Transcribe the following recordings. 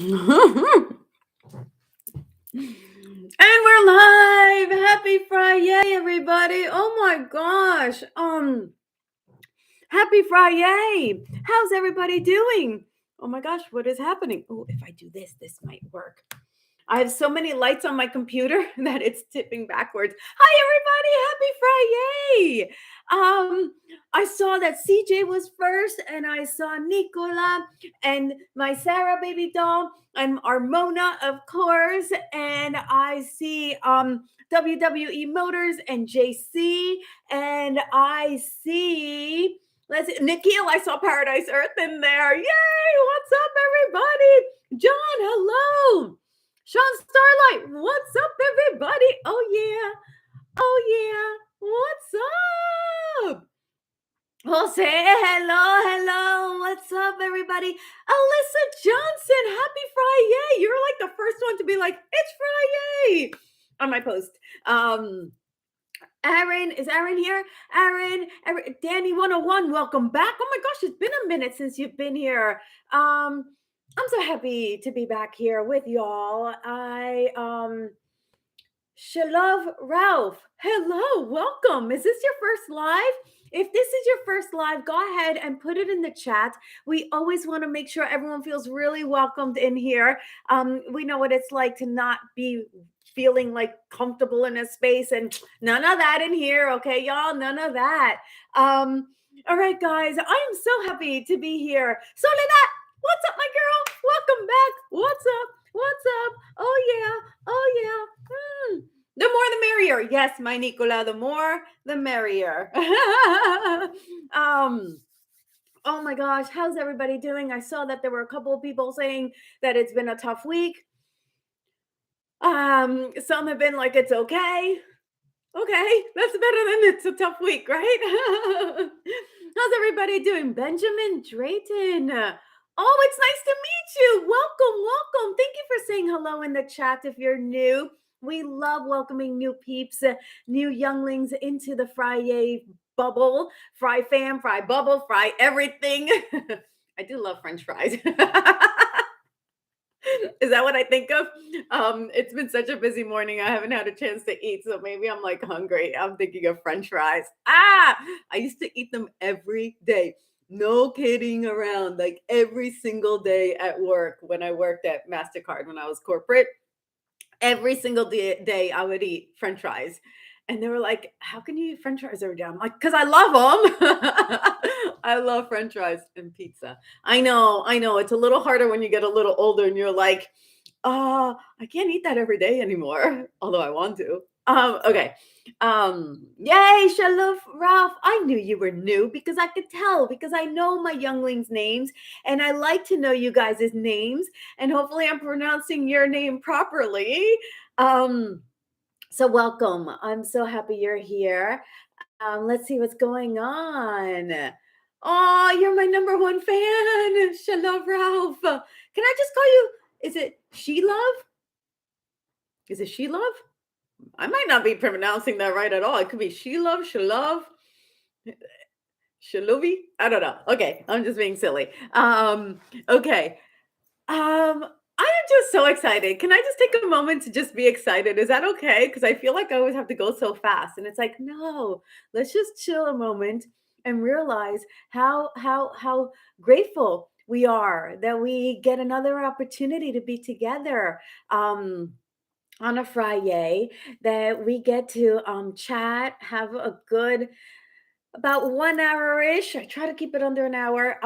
And we're live. Happy Fri-Yayyy, everybody. Oh my gosh. Happy Fri-Yayyy. How's everybody doing? Oh my gosh, what is happening? Oh, if I do this, this might work. I have so many lights on my computer that it's tipping backwards. Hi, everybody. Happy Fri-Yayyy. I saw that CJ was first, and I saw Nicola and my Sarah baby doll and our Mona, of course. And I see WWE Motors and JC. And I see, Nikhil, I saw Paradise Earth in there. Yay! What's up, everybody? John, hello. Sean Starlight, what's up, everybody? Oh, yeah. Oh, yeah. What's up? Jose, hello. What's up, everybody? Alyssa Johnson, happy Fri-Yayyy. You're like the first one to be like, it's Fri-Yayyy on my post. Aaron, is Aaron here? Aaron, Danny 101, welcome back. Oh my gosh, it's been a minute since you've been here. I'm so happy to be back here with y'all. Shalov Ralph, hello, welcome. Is this your first live? If this is your first live, go ahead and put it in the chat. We always want to make sure everyone feels really welcomed in here. We know what it's like to not be feeling like comfortable in a space, and none of that in here, okay, y'all? None of that. All right, guys, I am so happy to be here. Soledad, what's up, my girl? Welcome back. What's up? What's up? Oh yeah. Oh yeah. The more the merrier. Yes, my Nicola, the more the merrier. Oh my gosh, how's everybody doing? I saw that there were a couple of people saying that it's been a tough week. Some have been like, it's okay. Okay, that's better than it's a tough week, right? How's everybody doing? Benjamin Drayton. Oh, it's nice to meet you. Welcome. Thank you for saying hello in the chat if you're new. We love welcoming new peeps, new younglings into the Fri-Yayyy bubble. Fry fam, fry bubble, fry everything. I do love French fries. Is that what I think of? It's been such a busy morning. I haven't had a chance to eat, so maybe I'm like hungry. I'm thinking of French fries. I used to eat them every day. No kidding around. Like every single day at work when I worked at MasterCard when I was corporate, every single day I would eat French fries. And they were like, how can you eat French fries every day? I'm like, because I love them. I love French fries and pizza. I know. It's a little harder when you get a little older and you're like, I can't eat that every day anymore, although I want to. Okay. Yay, Shalom Ralph. I knew you were new because I could tell, because I know my younglings' names and I like to know you guys' names, and hopefully I'm pronouncing your name properly. So welcome. I'm so happy you're here. Let's see what's going on. Oh, you're my number one fan. Shalom Ralph. Can I just call you, is it She Love? Is it She Love? I might not be pronouncing that right at all. It could be She Love, Shalove, Shaluvi. I don't know. Okay, I'm just being silly. Okay. I am just so excited. Can I just take a moment to just be excited? Is that okay? Because I feel like I always have to go so fast, and it's like, no, let's just chill a moment and realize how grateful we are that we get another opportunity to be together. On a Fri-Yayyy, that we get to chat, have a good about 1 hour-ish. I try to keep it under an hour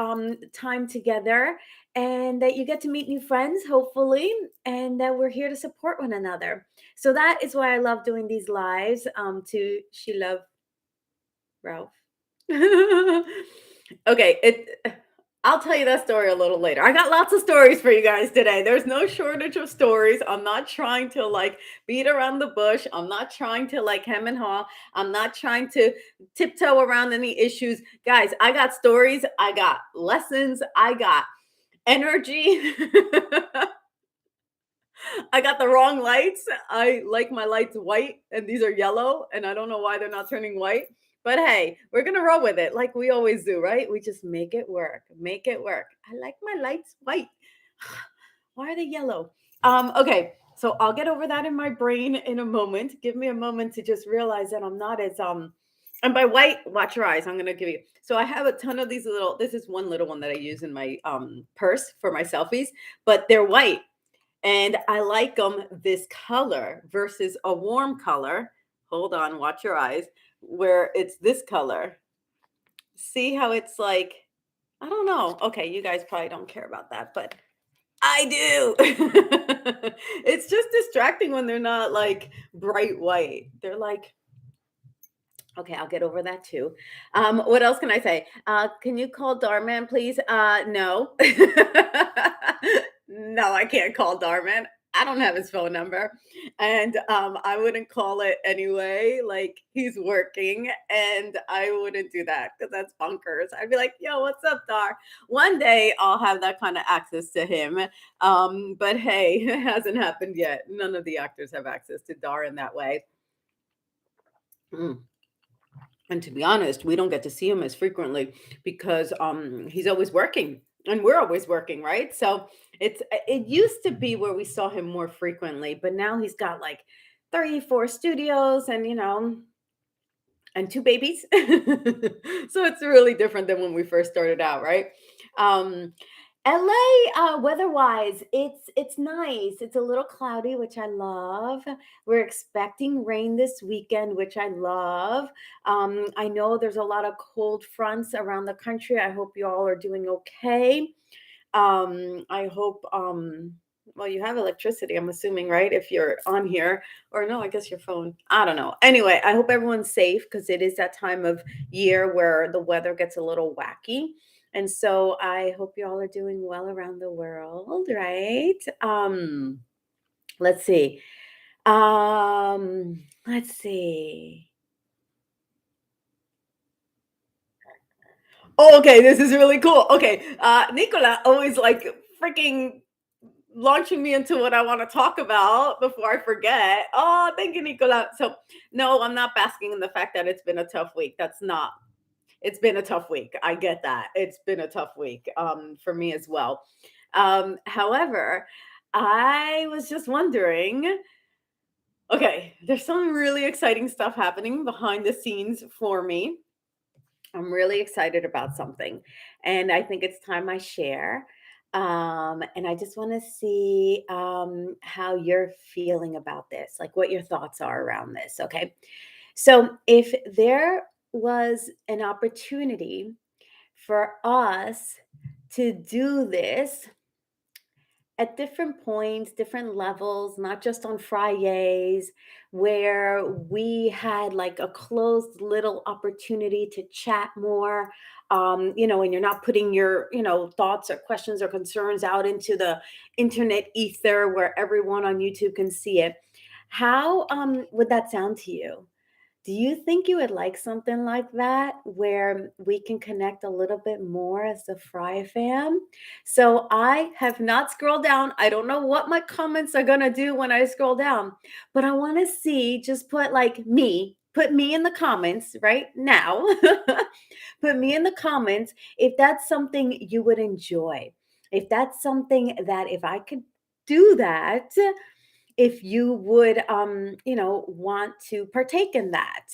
time together, and that you get to meet new friends, hopefully, and that we're here to support one another. So that is why I love doing these lives. To She Love Ralph. Okay, I'll tell you that story a little later. I got lots of stories for you guys today. There's no shortage of stories. I'm not trying to like beat around the bush. I'm not trying to like hem and haw. I'm not trying to tiptoe around any issues. Guys, I got stories. I got lessons. I got energy. I got the wrong lights. I like my lights white, and these are yellow, and I don't know why they're not turning white. But hey, we're gonna roll with it like we always do, right? We just make it work. Make it work. I like my lights white. Why are they yellow? Okay, so I'll get over that in my brain in a moment. Give me a moment to just realize that I'm not as and by white, watch your eyes. I'm gonna give you. So I have a ton of these little. This is one little one that I use in my purse for my selfies, but they're white, and I like them this color versus a warm color. Hold on, watch your eyes. Where it's this color. See how it's like. I don't know. Okay, you guys probably don't care about that, but I do. It's just distracting when they're not like bright white. They're like, okay, I'll get over that too. What else can I say? Can you call Darman, please? No. No, I can't call Darman. I don't have his phone number. And I wouldn't call it anyway. Like he's working and I wouldn't do that because that's bonkers. I'd be like, yo, what's up, Dar? One day I'll have that kind of access to him. But hey, it hasn't happened yet. None of the actors have access to Dar in that way. Mm. And to be honest, we don't get to see him as frequently because he's always working and we're always working, right? So it used to be where we saw him more frequently, but now he's got like 34 studios and and two babies. So it's really different than when we first started out, right? Um LA, weather-wise, it's nice. It's a little cloudy, which I love. We're expecting rain this weekend, which I love. I know there's a lot of cold fronts around the country. I hope you all are doing okay. I hope well, you have electricity, I'm assuming, right? If you're on here, or no, I guess your phone. I don't know. Anyway, I hope everyone's safe because it is that time of year where the weather gets a little wacky. And so I hope you all are doing well around the world, right? Let's see. Let's see. Oh, okay, this is really cool. Okay, Nicola always like freaking launching me into what I want to talk about before I forget. Oh, thank you, Nicola. So, no, I'm not basking in the fact that it's been a tough week. That's not. It's been a tough week. I get that. It's been a tough week for me as well. However, I was just wondering. Okay, there's some really exciting stuff happening behind the scenes for me. I'm really excited about something, and I think it's time I share. And I just want to see how you're feeling about this, like what your thoughts are around this. Okay. So, if there was an opportunity for us to do this at different points, different levels, not just on Fri-Yayys, where we had like a closed little opportunity to chat more. And you're not putting your, thoughts or questions or concerns out into the internet ether where everyone on YouTube can see it. How would that sound to you? Do you think you would like something like that where we can connect a little bit more as the Fry fam? So I have not scrolled down. I don't know what my comments are going to do when I scroll down, but I want to see, just put like me, put me in the comments right now. Put me in the comments if that's something you would enjoy. If that's something that if I could do that, if you would want to partake in that.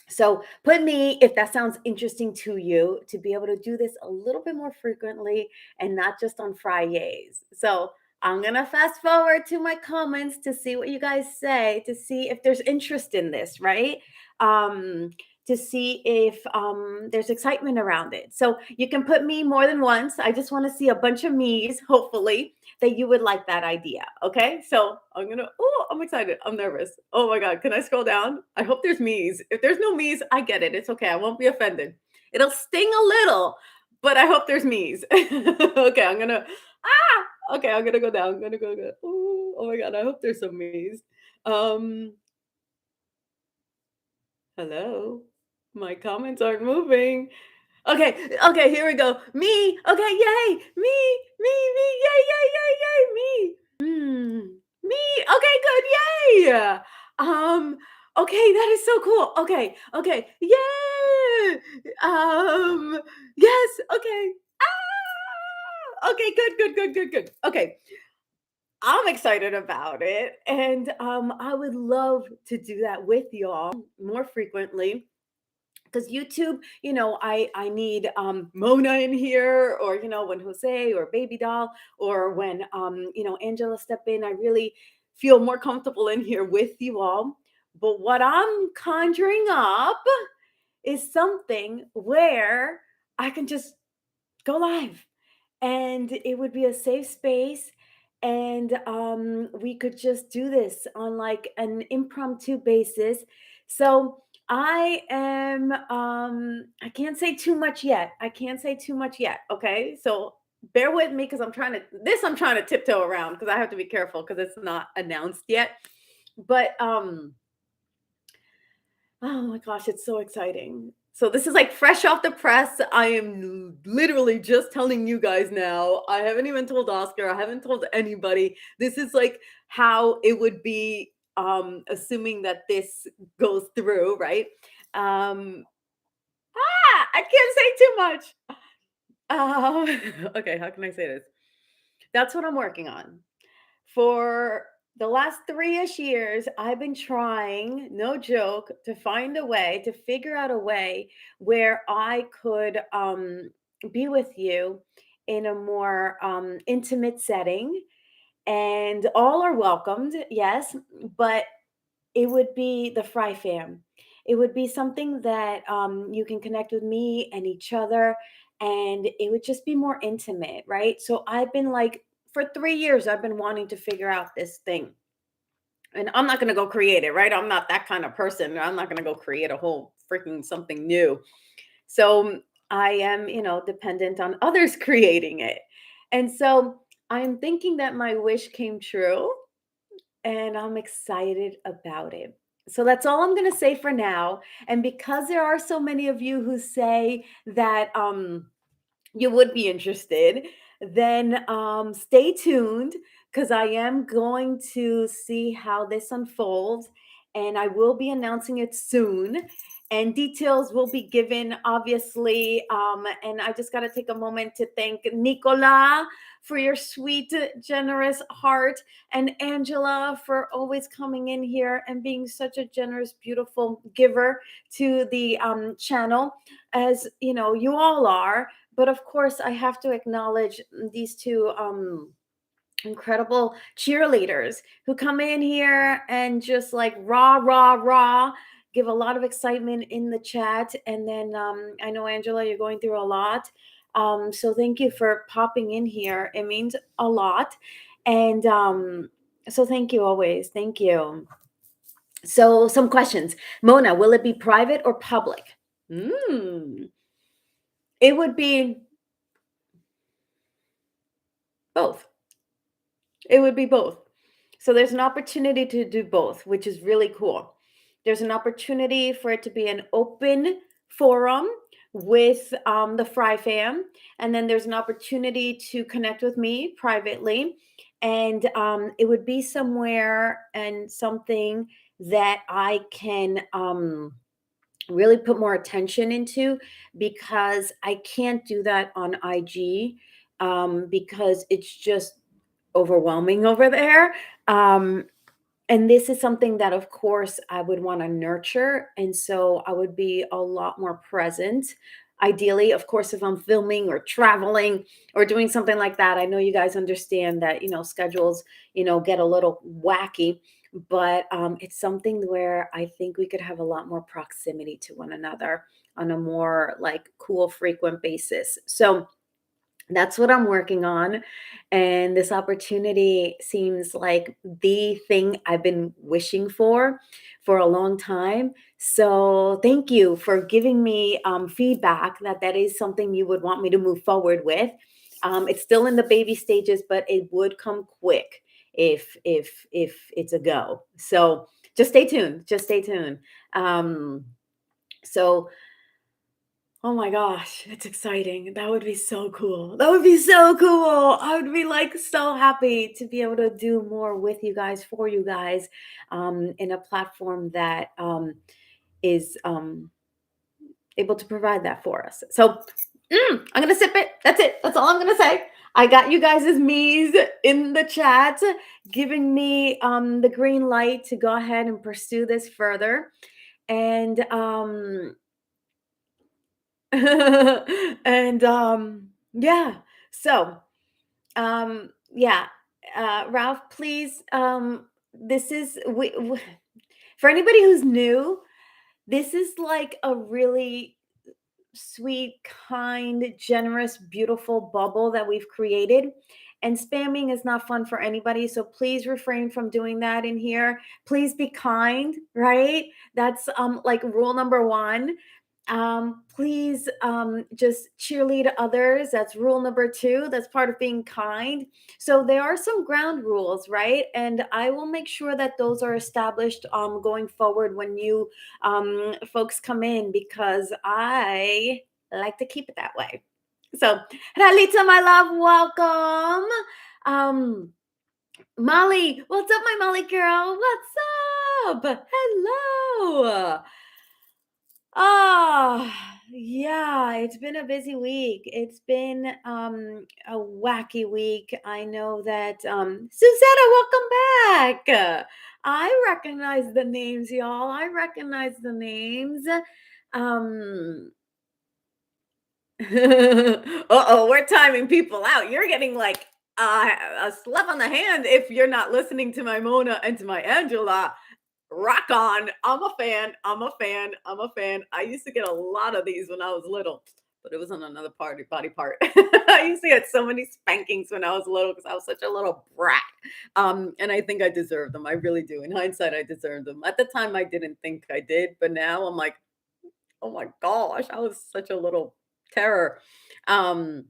So put me if that sounds interesting to you to be able to do this a little bit more frequently and not just on Fri-Yayys. So I'm gonna fast forward to my comments to see what you guys say, to see if there's interest in this, right? um to see if there's excitement around it. So you can put me more than once. I just want to see a bunch of me's, hopefully, that you would like that idea. Okay. So I'm excited. I'm nervous. Oh my God. Can I scroll down? I hope there's me's. If there's no me's, I get it. It's okay. I won't be offended. It'll sting a little, but I hope there's me's. Okay. Okay. I'm going to go down. I'm going to go. Ooh, oh my God. I hope there's some me's. Um, Hello. My comments aren't moving. Okay, here we go. Me. Okay, yay. Me, yay, yay, yay, yay, me. Me. Okay, good. Yay. Um, okay, that is so cool. Okay. Yay. Yes, okay. Ah! Okay, good, good, good, good, good. Okay, I'm excited about it, and I would love to do that with y'all more frequently. Because YouTube, I need Mona in here, or when Jose or Baby Doll, or when Angela step in. I really feel more comfortable in here with you all. But what I'm conjuring up is something where I can just go live, and it would be a safe space, and we could just do this on like an impromptu basis. So I can't say too much yet. Okay, so bear with me, because I'm trying to tiptoe around, because I have to be careful, because it's not announced yet. But oh my gosh, it's so exciting. So this is like fresh off the press. I am literally just telling you guys now. I haven't even told Oscar. I haven't told anybody. This is like how it would be, assuming that this goes through, right? I can't say too much. Okay, how can I say this? That's what I'm working on. For the last 3-ish years, I've been trying, no joke, to find a way, to figure out a way where I could be with you in a more intimate setting. And all are welcomed, yes, but it would be the Fry fam. It would be something that you can connect with me and each other, and it would just be more intimate, right? So I've been like, for 3 years, I've been wanting to figure out this thing. And I'm not going to go create it, right? I'm not that kind of person. I'm not going to go create a whole freaking something new. So I am, dependent on others creating it. And so I'm thinking that my wish came true, and I'm excited about it. So that's all I'm going to say for now. And because there are so many of you who say that you would be interested, then stay tuned, because I am going to see how this unfolds, and I will be announcing it soon. And details will be given, obviously. And I just got to take a moment to thank Nicola for your sweet, generous heart, and Angela for always coming in here and being such a generous, beautiful giver to the channel, as you all are. But of course, I have to acknowledge these two incredible cheerleaders who come in here and just like rah, rah, rah, give a lot of excitement in the chat. And then I know, Angela, you're going through a lot. So thank you for popping in here. It means a lot. And so thank you always. Thank you. So some questions. Mona, will it be private or public? It would be both. It would be both. So there's an opportunity to do both, which is really cool. There's an opportunity for it to be an open forum with the Fry fam. And then there's an opportunity to connect with me privately. And it would be somewhere and something that I can really put more attention into, because I can't do that on IG, because it's just overwhelming over there. And this is something that, of course, I would want to nurture. And so I would be a lot more present. Ideally, of course, if I'm filming or traveling or doing something like that, I know you guys understand that, schedules, get a little wacky, but it's something where I think we could have a lot more proximity to one another on a more like cool, frequent basis. So that's what I'm working on. And this opportunity seems like the thing I've been wishing for a long time. So thank you for giving me feedback that that is something you would want me to move forward with. It's still in the baby stages, but it would come quick if it's a go. So just stay tuned. Just stay tuned. So oh my gosh, it's exciting. That would be so cool. That would be so cool. I would be like so happy to be able to do more with you guys, for you guys, in a platform that is able to provide that for us. So I'm going to sip it. That's it. That's all I'm going to say. I got you guys' me's in the chat, giving me the green light to go ahead and pursue this further. And and yeah. So yeah, Ralph, please, this is for anybody who's new, this is like a really sweet, kind, generous, beautiful bubble that we've created. And spamming is not fun for anybody. So please refrain from doing that in here. Please be kind, right? That's like rule number one. Please just cheerlead others. That's rule number two. That's part of being kind. So there are some ground rules, right? And I will make sure that those are established going forward when you folks come in, because I like to keep it that way. So, Ralita, my love, welcome. Molly, what's up, my Molly girl? What's up? Hello. Yeah, it's been a busy week. It's been a wacky week. I know that Susanna, welcome back. I recognize the names, y'all. I recognize the names. Um Uh-oh, we're timing people out. You're getting like a slap on the hand if you're not listening to my Mona and to my Angela. Rock on. I'm a fan. I'm a fan. I'm a fan. I used to get a lot of these when I was little, but it was on another body part. I used to get so many spankings when I was little because I was such a little brat. And I think I deserved them. I really do. In hindsight, I deserved them. At the time, I didn't think I did, but now I'm like, oh my gosh, I was such a little terror. Um,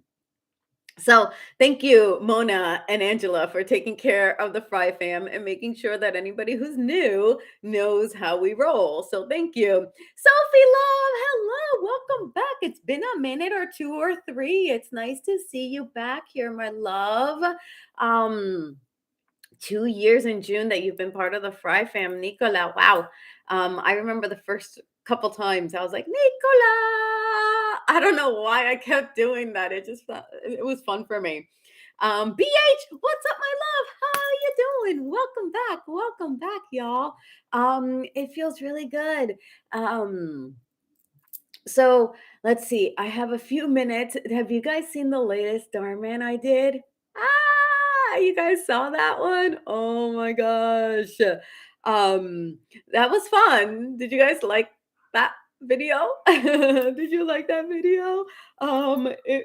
so thank you, Mona and Angela, for taking care of the Fry fam and making sure that anybody who's new knows how we roll. So thank you. Sophie Love, hello, welcome back. It's been a minute or two or three. It's nice to see you back here, my love. 2 years in June that you've been part of the Fry fam, Nicola. Wow. I remember the first couple times I was like, Nicola. I don't know why I kept doing that. It was fun for me. BH, what's up, my love? How you doing? Welcome back, y'all. It feels really good. So let's see. I have a few minutes. Have you guys seen the latest Darman I did? You guys saw that one? Oh my gosh. Um, that was fun. Did you guys like that video? Did you like that video?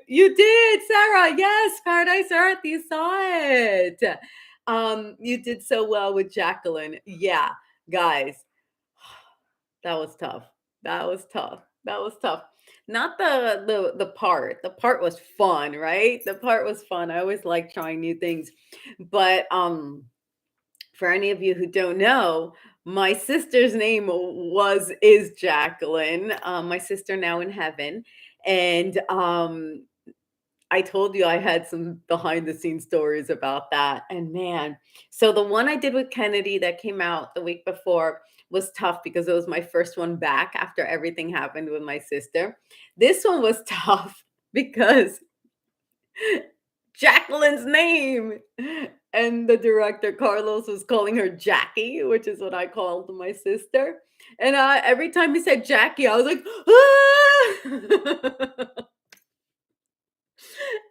You did, Sarah. Yes, Paradise Earth. You saw it. You did so well with Jacqueline. Yeah, guys, that was tough. That was tough. That was tough. Not the part. The part was fun, right? The part was fun. I always like trying new things. But for any of you who don't know, my sister's name is Jacqueline. My sister now in heaven. And I told you I had some behind the scenes stories about that. And man, so the one I did with Kennedy that came out the week before was tough because it was my first one back after everything happened with my sister. This one was tough because Jacqueline's name, and the director Carlos was calling her Jackie, which is what I called my sister. And every time he said Jackie, I was like, ah!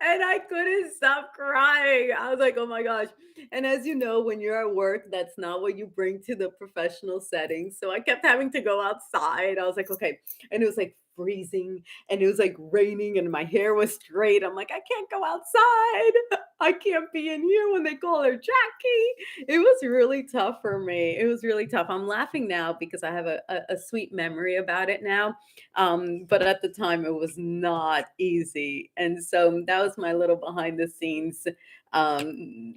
And I couldn't stop crying. I was like, oh my gosh. And as you know, when you're at work, that's not what you bring to the professional setting. So I kept having to go outside. I was like, okay. And it was like freezing and it was like raining and my hair was straight. I'm like, I can't go outside. I can't be in here when they call her Jackie. It was really tough for me. It was really tough. I'm laughing now because I have a sweet memory about it now. But at the time, it was not easy. And so that was my little behind the scenes um,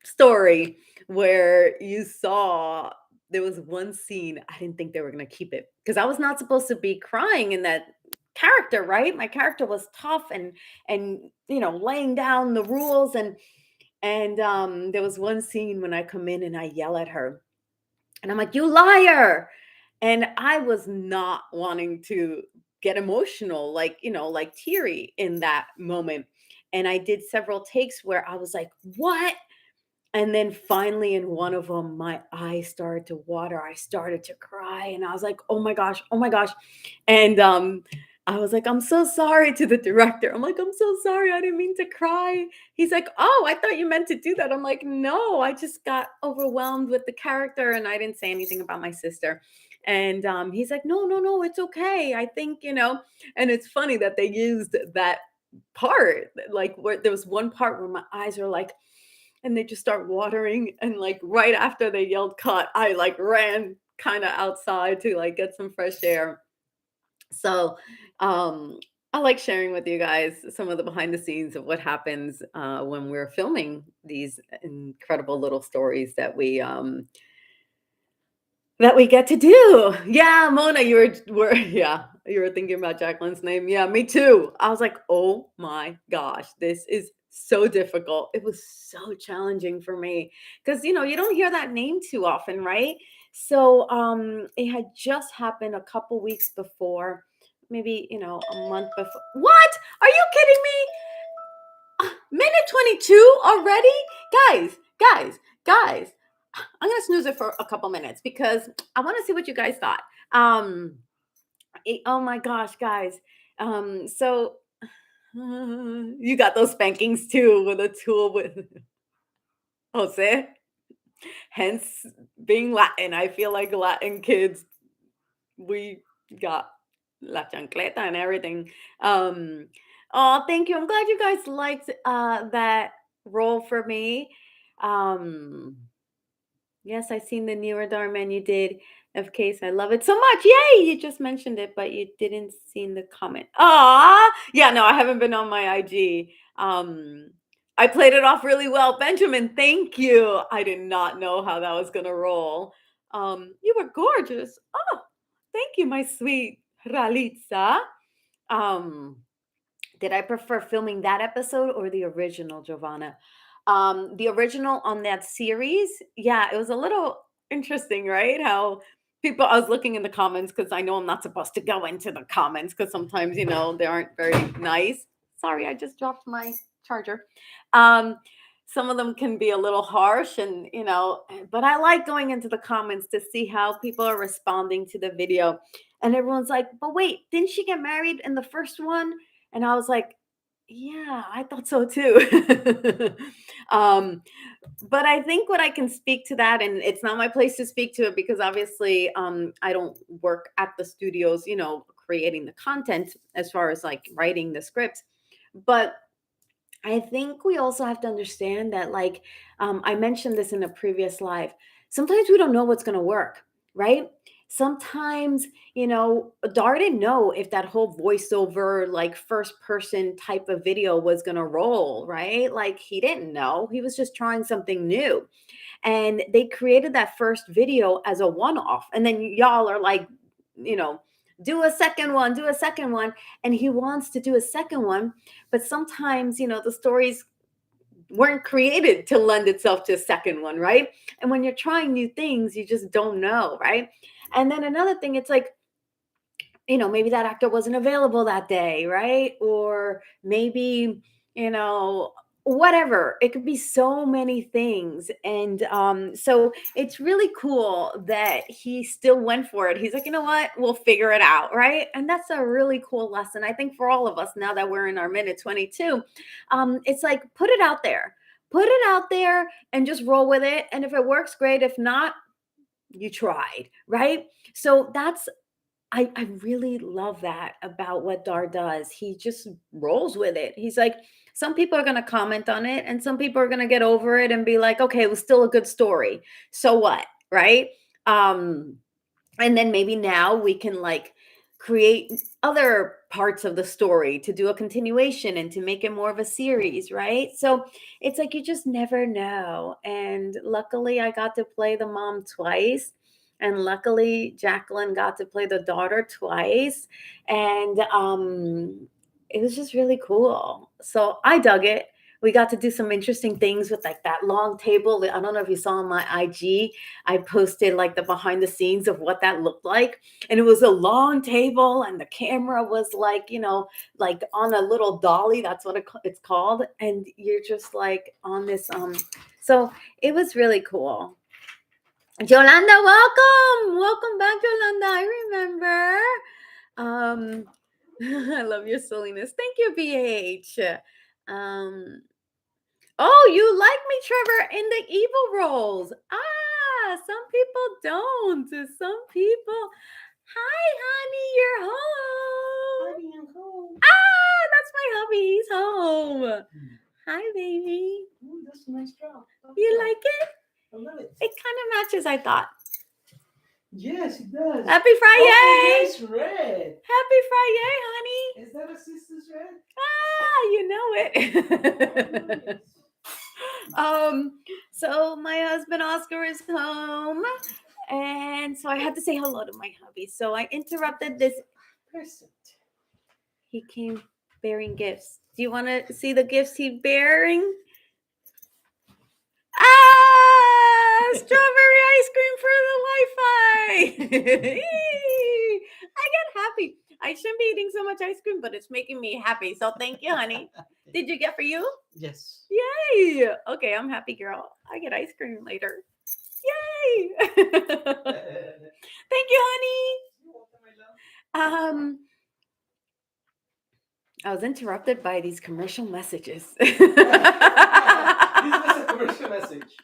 story where you saw there was one scene. I didn't think they were going to keep it because I was not supposed to be crying in that character, right? My character was tough and laying down the rules, and there was one scene when I come in and I yell at her and I'm like, you liar. And I was not wanting to get emotional, like teary in that moment. And I did several takes where I was like, what? And then finally in one of them, my eyes started to water. I started to cry and I was like, "Oh my gosh, oh my gosh." And I was like, "I'm so sorry" to the director. I'm like, "I'm so sorry. I didn't mean to cry." He's like, "Oh, I thought you meant to do that." I'm like, "No, I just got overwhelmed with the character and I didn't say anything about my sister." And he's like, "No, no, no, it's okay. I think, and it's funny that they used that part, like where there was one part where my eyes are like, and they just start watering, and like right after they yelled cut, I like ran kind of outside to like get some fresh air. So I like sharing with you guys some of the behind the scenes of what happens when we're filming these incredible little stories that we get to do. Yeah, Mona, yeah, you were thinking about Jacqueline's name. Yeah, me too. I was like, "Oh my gosh, this is so difficult." It was so challenging for me because you don't hear that name too often, right? So it had just happened a couple weeks before, maybe, a month before. What? Are you kidding me? Minute 22 already? Guys, guys, guys. I'm gonna snooze it for a couple minutes because I want to see what you guys thought. Um, oh my gosh, guys. So you got those spankings too with a tool with Jose. Hence being Latin. I feel like Latin kids, we got la chancleta and everything. Um, oh, thank you. I'm glad you guys liked that role for me. Um, Yes, I seen the newer Darman you did of case. I love it so much. Yay! You just mentioned it, but you didn't see the comment. Ah, yeah, no, I haven't been on my IG. I played it off really well. Benjamin, thank you. I did not know how that was gonna roll. You were gorgeous. Oh, thank you, my sweet Ralitza. Um, did I prefer filming that episode or the original, Jovanna? The original on that series, yeah, it was a little interesting, right? How people, I was looking in the comments because I know I'm not supposed to go into the comments because sometimes, they aren't very nice. Sorry, I just dropped my charger. Um, some of them can be a little harsh and, but I like going into the comments to see how people are responding to the video. And everyone's like, but wait, didn't she get married in the first one? And I was like, yeah, I thought so too. um, but I think what I can speak to that, and it's not my place to speak to it because obviously I don't work at the studios, creating the content as far as like writing the scripts. But I think we also have to understand that, like, I mentioned this in a previous live. Sometimes we don't know what's going to work, right? Sometimes, Dar didn't know if that whole voiceover, like first person type of video was going to roll, right? Like, he didn't know. He was just trying something new. And they created that first video as a one off. And then y'all are like, you know, do a second one, do a second one. And he wants to do a second one. But sometimes, the stories weren't created to lend itself to a second one, right? And when you're trying new things, you just don't know, right? And then another thing, it's like, maybe that actor wasn't available that day, right? Or maybe, you know, whatever. It could be so many things. And so it's really cool that he still went for it. He's like, you know what? We'll figure it out, right? And that's a really cool lesson, I think, for all of us now that we're in our minute 22. It's like, put it out there. Put it out there and just roll with it. And if it works, great. If not, you tried, right? So that's I really love that about what Dar does. He just rolls with it. He's like, some people are going to comment on it and some people are going to get over it and be like, okay, it was still a good story. So what? Right. Um, and then maybe now we can like create other parts of the story to do a continuation and to make it more of a series, right? So it's like you just never know. And luckily I got to play the mom twice, and luckily Jacqueline got to play the daughter twice, and it was just really cool. So I dug it. we got to do some interesting things with like that long table. I don't know if you saw on my IG, I posted like the behind the scenes of what that looked like. And it was a long table and the camera was like, like on a little dolly. That's what it's called. And you're just like on this, so it was really cool. Yolanda, welcome. Welcome back, Yolanda. I remember. I love your silliness. Thank you, BH. Oh, you like me, Trevor, in the evil roles. Some people don't. Some people. Hi, honey, you're home. Honey, I'm home. That's my hubby. He's home. Hi, baby. Ooh, that's a nice job. You like it? I love it. It kind of matches, I thought. Yes, it does. Happy Fri-Yayyy! It's red. Happy Fri-Yayyy, honey! Is that a sister's red? You know it. So my husband Oscar is home, and so I had to say hello to my hubby. So I interrupted this. Present. He came bearing gifts. Do you want to see the gifts he's bearing? Strawberry ice cream for the Wi-Fi. I get happy. I shouldn't be eating so much ice cream, but it's making me happy. So thank you, honey. Did you get for you? Yes. Yay. Okay, I'm happy, girl. I get ice cream later. Yay. Thank you, honey. I was interrupted by these commercial messages. This is a commercial message.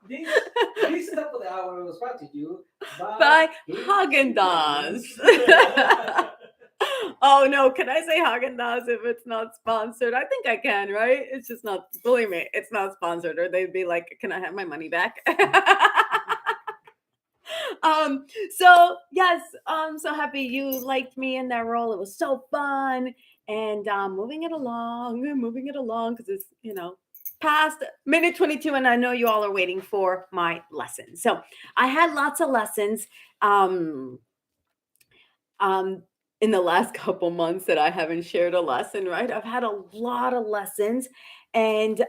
This top of the hour was brought to you by Haagen-Dazs. Oh no, can I say Haagen-Dazs if it's not sponsored? I think I can, right? It's just not, believe me, it's not sponsored, or they'd be like, can I have my money back? So yes, I'm so happy you liked me in that role. It was so fun. And moving it along because it's, past minute 22, and I know you all are waiting for my lesson. So I had lots of lessons in the last couple months that I haven't shared a lesson, right? I've had a lot of lessons, and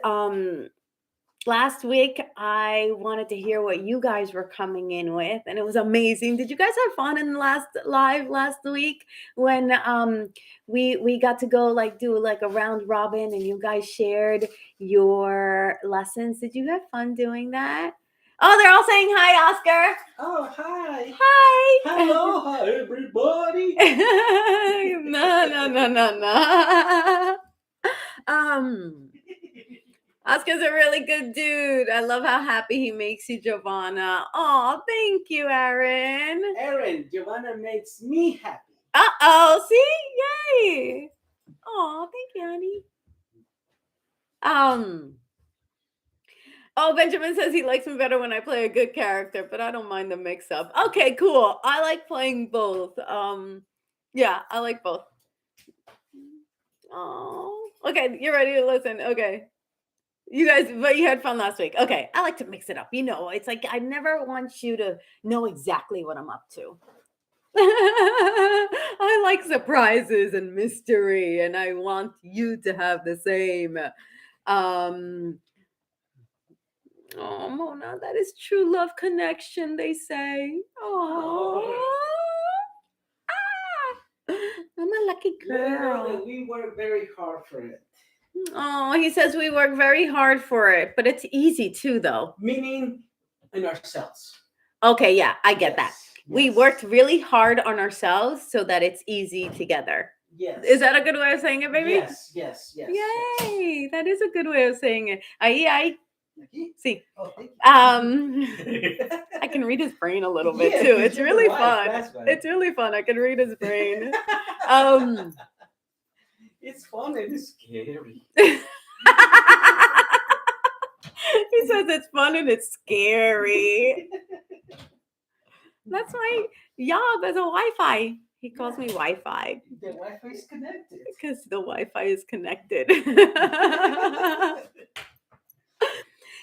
last week I wanted to hear what you guys were coming in with, and it was amazing. Did you guys have fun in the last live last week when we got to go do a round robin and you guys shared your lessons? Did you have fun doing that? Oh, they're all saying hi, Oscar. Oh, hi. Hi. Hello, hi, everybody. No. Oscar's a really good dude. I love how happy he makes you, Jovanna. Oh, thank you, Aaron. Aaron, Jovanna makes me happy. Uh-oh, see? Yay. Oh, thank you, honey. Oh, Benjamin says he likes me better when I play a good character, but I don't mind the mix-up. Okay, cool. I like playing both. Yeah, I like both. Oh, okay, you're ready to listen. Okay. You guys, but you had fun last week. Okay, I like to mix it up. It's like I never want you to know exactly what I'm up to. I like surprises and mystery, and I want you to have the same. Oh, Mona, that is true love connection, they say. Oh. I'm a lucky girl. We work very hard for it. Oh, he says we work very hard for it, but it's easy too, though. Meaning in ourselves. Okay, yeah, I get that. We worked really hard on ourselves so that it's easy together. Yes. Is that a good way of saying it, baby? Yes. Yay, that is a good way of saying it. Ahí. See. Oh, thank you. I can read his brain a little bit too. It's really fun. It's really fun. I can read his brain. It's fun and it's scary. He says it's fun and it's scary. That's my job as a Wi-Fi. He calls me Wi-Fi. The Wi-Fi is connected. Because the Wi-Fi is connected.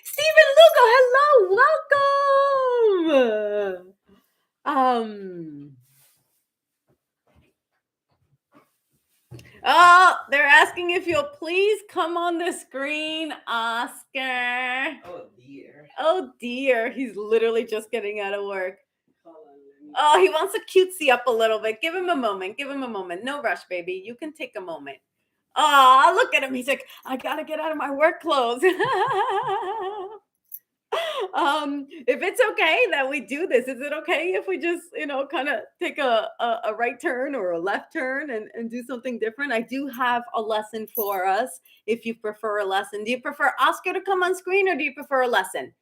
Stephen Lugo, hello, welcome. Oh, they're asking if you'll please come on the screen, Oscar. Oh dear. Oh dear, he's literally just getting out of work. Hold on, let me- Oh, he wants to cutesy up a little bit. Give him a moment. Give him a moment. No rush, baby. You can take a moment. Oh, look at him. He's like, I gotta get out of my work clothes. If it's okay that we do this, is it okay if we just, kind of take a right turn or a left turn and do something different? I do have a lesson for us if you prefer a lesson. Do you prefer Oscar to come on screen or do you prefer a lesson?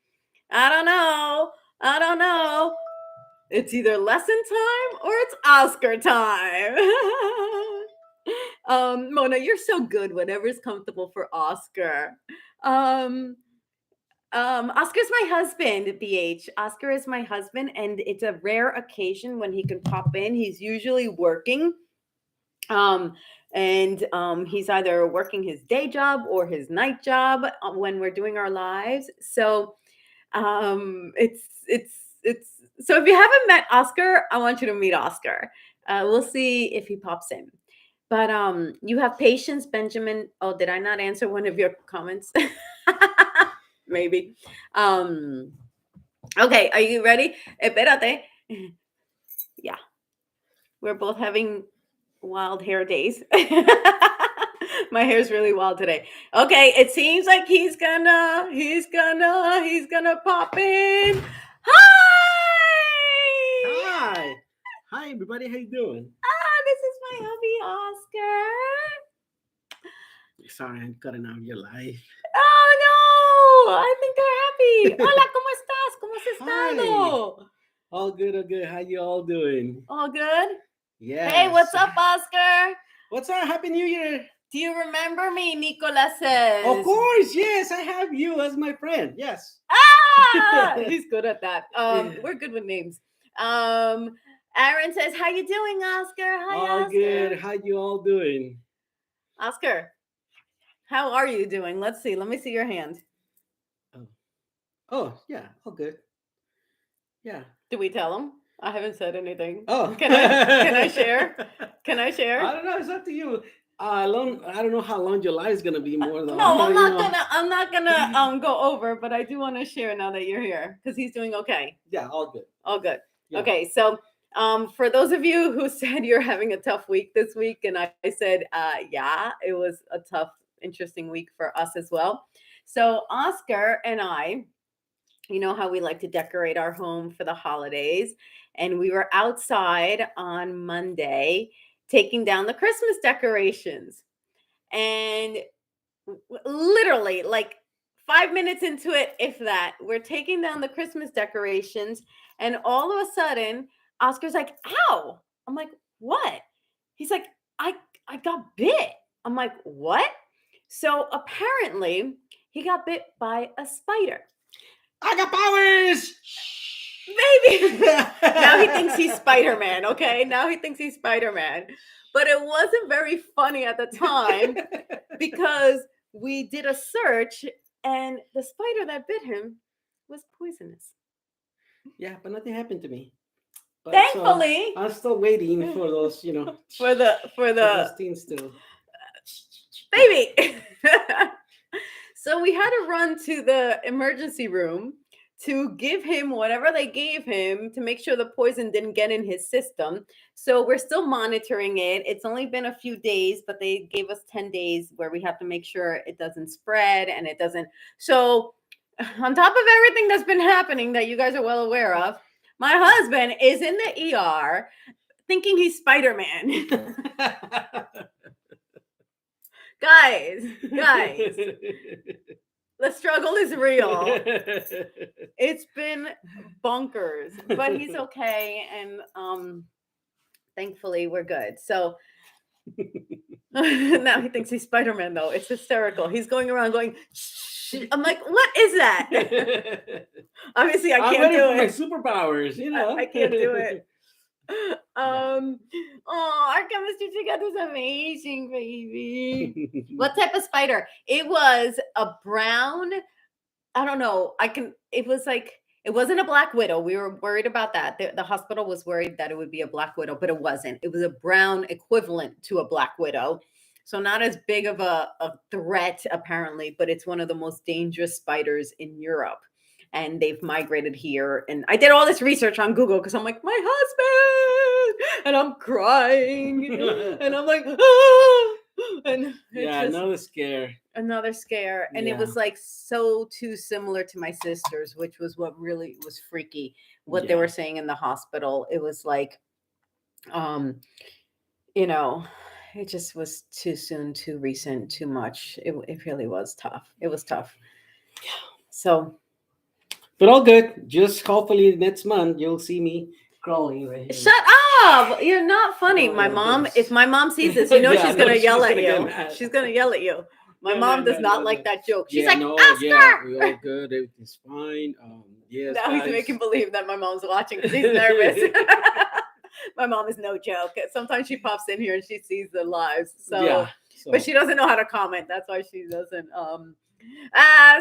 I don't know. I don't know. It's either lesson time or it's Oscar time. Mona, you're so good. Whatever's comfortable for Oscar. Oscar's my husband, BH. Oscar is my husband, and it's a rare occasion when he can pop in. He's usually working. He's either working his day job or his night job when we're doing our lives. So it's so if you haven't met Oscar, I want you to meet Oscar. We'll see if he pops in. But you have patience, Benjamin. Oh, did I not answer one of your comments? Maybe. Okay, are you ready? Espérate. Yeah. We're both having wild hair days. My hair's really wild today. Okay, it seems like he's gonna pop in. Hi! Hi everybody, how you doing? This is my hubby, Oscar. Sorry, I'm cutting out your life. Oh no! I think they're happy. Hola, ¿cómo estás? ¿Cómo has estado? All good, all good. How you all doing? All good? Yeah. Hey, what's up, Oscar? What's up? Happy New Year. Do you remember me, Nicolas says? Of course, yes. I have you as my friend. Yes. He's good at that. We're good with names. Aaron says, how you doing, Oscar? Hi, all Oscar. good. How you all doing? Oscar, how are you doing? Let's see. Let me see your hand. Oh, yeah. All good. Yeah. Do we tell him? I haven't said anything. Oh. Can I share? Can I share? I don't know. It's up to you. I don't know how long your life is gonna be more though. No, I'm not gonna go over, but I do want to share now that you're here because he's doing okay. Yeah, all good. All good. Yeah. Okay, so for those of you who said you're having a tough week this week, and I said, yeah, it was a tough, interesting week for us as well. So Oscar and I, you know how we like to decorate our home for the holidays, and we were outside on Monday taking down the Christmas decorations. And literally, like 5 minutes into it, if that, we're taking down the Christmas decorations, and all of a sudden, Oscar's like, "Ow!" I'm like, "What?" He's like, "I got bit." I'm like, "What?" So apparently, he got bit by a spider. I got powers. Maybe. Now he thinks he's Spider-Man, okay? Now he thinks he's Spider-Man. But it wasn't very funny at the time because we did a search and the spider that bit him was poisonous. Yeah, but nothing happened to me. But Thankfully. So I'm still waiting for those, For those things to baby. So we had to run to the emergency room to give him whatever they gave him to make sure the poison didn't get in his system. So we're still monitoring it. It's only been a few days, but they gave us 10 days where we have to make sure it doesn't spread and it doesn't. So on top of everything that's been happening that you guys are well aware of, my husband is in the ER thinking he's Spider-Man. Guys, the struggle is real. It's been bonkers, but he's okay, and thankfully we're good. So now he thinks he's Spider-Man, though. It's hysterical. He's going around going, shh. I'm like, what is that? Obviously, I can't do it. My superpowers, I can't do it. Our chemistry together is amazing, baby. What type of spider? It was a brown. I don't know. It was like, it wasn't a black widow. We were worried about that. The hospital was worried that it would be a black widow, but it wasn't. It was a brown equivalent to a black widow. So not as big of a threat apparently, but it's one of the most dangerous spiders in Europe. And they've migrated here. And I did all this research on Google because I'm like, my husband, and I'm crying, and I'm like, ah! And Yeah, another scare. And it Yeah. was like so too similar to my sister's, which was what really was freaky. What they Yeah. were saying in the hospital, it was like, um, you know, it just was too soon, too recent, too much. It really was tough. It was tough. So But all good. Just hopefully next month you'll see me crawling right here. shut up! You're not funny. Oh, My like mom, this. if my mom sees this, you know Yeah, she's no, gonna she's yell gonna at get you. mad. She's gonna yell at you. My No, mom no, does no, not no, like no. that joke. She's Yeah, like, no, Oscar! yeah, we all good. Everything's fine. Yes, Now he's guys. making believe that my mom's watching because he's nervous. My mom is no joke. Sometimes she pops in here and she sees the lives. So, Yeah. So, but she doesn't know how to comment. That's why she doesn't.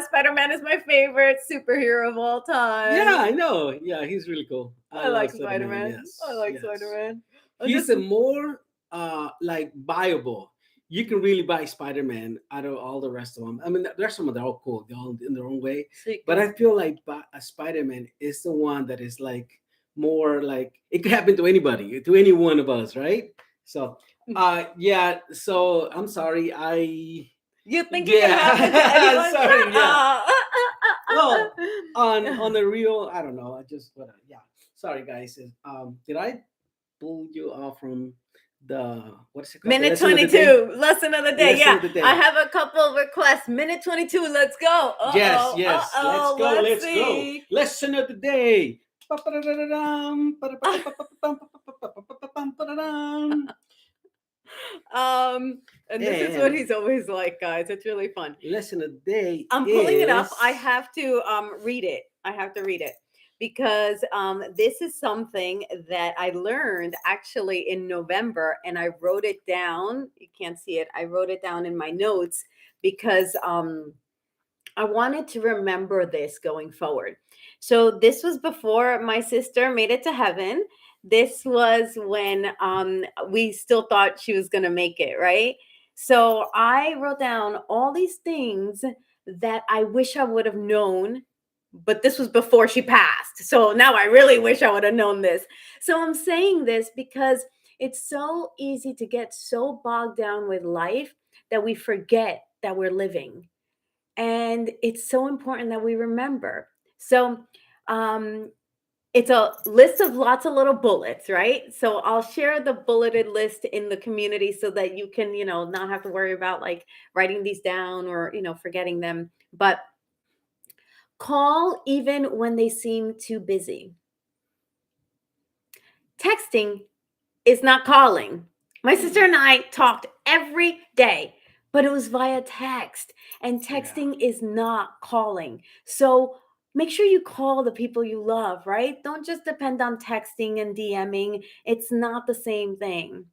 Spider-Man is my favorite superhero of all time. yeah, I know. Yeah, he's really cool. I like love Spider-Man. Yes. I like yes. Spider-Man. He's a more like buyable. You can really buy Spider-Man out of all the rest of them. I mean, there's some of them all cool, they're all in their own way. But I feel like a Spider-Man is the one that is like more like it could happen to anybody, to any one of us, right? So, yeah. So I'm sorry. You think it can Yeah. happen to anyone? Sorry, Shut yeah. up. Well, on the real, I don't know. I just whatever. Yeah. Sorry, guys. Did I pull you off from the what is it called? The Minute lesson of the day? 22, lesson of the day. Lesson Yeah, of the day. I have a couple of requests. Minute 22, let's go. Yes, yes. Uh-oh, Let's go. see. Lesson of the day. And this is what And he's always like, guys. It's really fun. lesson of the day. I'm pulling it up. is- I have to read it. I have to read it because this is something that I learned actually in November, and I wrote it down. You can't see it. I wrote it down in my notes because I wanted to remember this going forward. So this was before my sister made it to heaven. This was when we still thought she was going to make it, right? So I wrote down all these things that I wish I would have known, but this was before she passed. So now I really wish I would have known this. So I'm saying this because it's so easy to get so bogged down with life that we forget that we're living. And it's so important that we remember. So it's a list of lots of little bullets, right? So I'll share the bulleted list in the community so that you can, not have to worry about like writing these down or, forgetting them. But call even when they seem too busy. Texting is not calling. My sister and I talked every day, but it was via text, and texting is not calling. So make sure you call the people you love, right? Don't just depend on texting and DMing. It's not the same thing.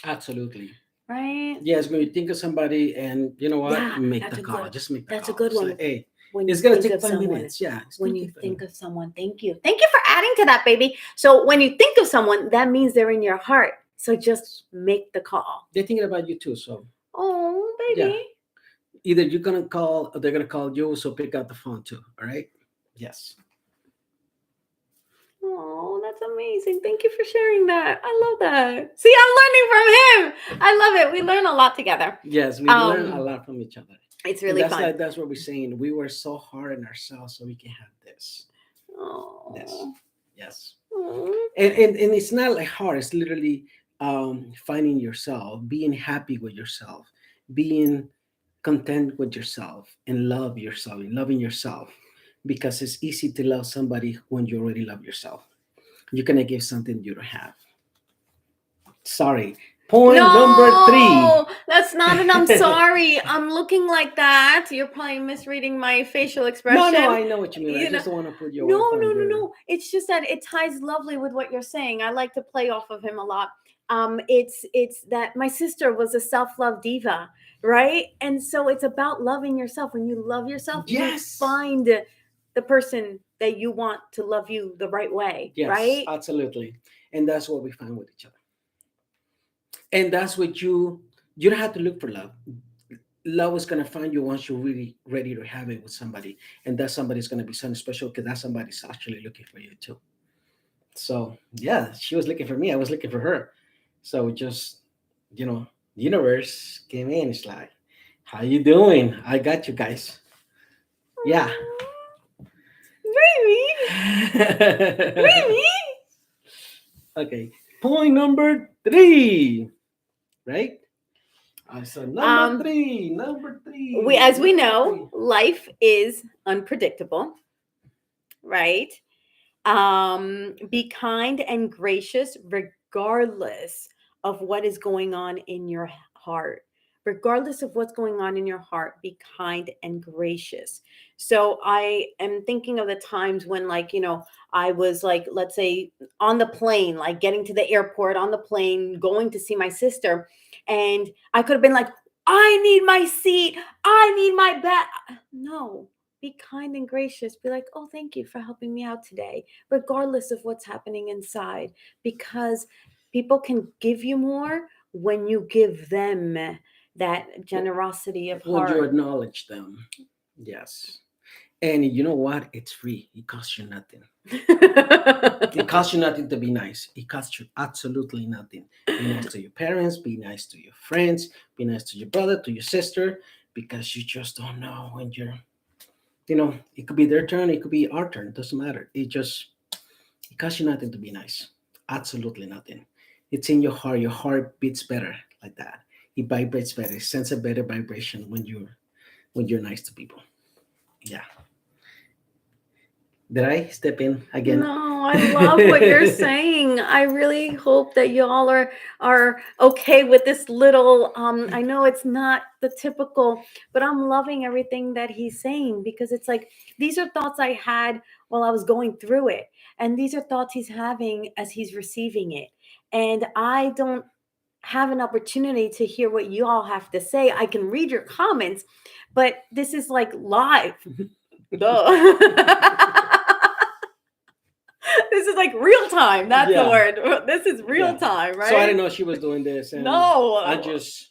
Absolutely. Right? Yes, when you think of somebody and you know what, Yeah, make that's the a call. good- Just make the that's a call. good Say, one. hey, When it's you gonna think take of 5 someone, minutes. Yeah. it's when gonna you take 5 think minutes. of someone, thank you. Thank you for adding to that, baby. So when you think of someone, that means they're in your heart. So just make the call. They're thinking about you too. So Oh, baby. yeah. Either you're gonna call or they're gonna call you, so pick up the phone too. All right. Yes. Oh, that's amazing. Thank you for sharing that. I love that. See, I'm learning from him. I love it. We learn a lot together. Yes, we learn a lot from each other. It's And really that's fun. like that's what we're saying. We were so hard on ourselves so we can have this. Oh. Yes. Yes. Oh. And it's not like hard. It's literally finding yourself, being happy with yourself, being content with yourself, and love yourself, and loving yourself. Because it's easy to love somebody when you already love yourself. You're gonna give something you don't have. Sorry. Point number 3. That's not an I'm sorry. I'm looking like that. You're probably misreading my facial expression. No, I know what you mean. You I just don't want to put your No, wife no, no, under. no. It's just that it ties lovely with what you're saying. I like to play off of him a lot. It's that my sister was a self-love diva, right? And so it's about loving yourself. When you love yourself, Yes. you find the person that you want to love you the right way, Yes, right? absolutely. And that's what we find with each other. And that's what you You don't have to look for love. Love is gonna find you once you're really ready to have it with somebody, and that somebody's gonna be something special because that somebody's actually looking for you too. So yeah, she was looking for me. I was looking for her. So just you know, universe came in. It's like, how you doing? I got you guys. Yeah. Baby, baby. Okay. Point number three. Right. So number Um, three. Number we, three. as we Number know, three. life is unpredictable, right? Be kind and gracious regardless of what is going on in your heart. Regardless of what's going on in your heart, be kind and gracious. So I am thinking of the times when, like, I was like, let's say on the plane, like getting to the airport on the plane, going to see my sister. And I could have been like, I need my seat. I need my bag. No, be kind and gracious. Be like, oh, thank you for helping me out today, regardless of what's happening inside, because people can give you more when you give them that generosity of When you heart. acknowledge them. Yes. And you know what? It's free. It costs you nothing. It costs you nothing to be nice. It costs you absolutely nothing. Be nice to your parents, be nice to your friends, be nice to your brother, to your sister, because you just don't know when it could be their turn, it could be our turn. It doesn't matter. It costs you nothing to be nice. Absolutely nothing. It's in your heart. Your heart beats better like that. It vibrates better. It sends a better vibration when you're nice to people. Yeah. Did I step in again? No, I love what you're saying. I really hope that y'all are okay with this little I know it's not the typical, but I'm loving everything that he's saying, because it's like these are thoughts I had while I was going through it. And these are thoughts he's having as he's receiving it. And I don't have an opportunity to hear what you all have to say. I can read your comments, but this is like live. Duh. This is like real time. That's the Yeah. word. This is real Yeah. time, So I right? didn't know she was doing this, and I No, just,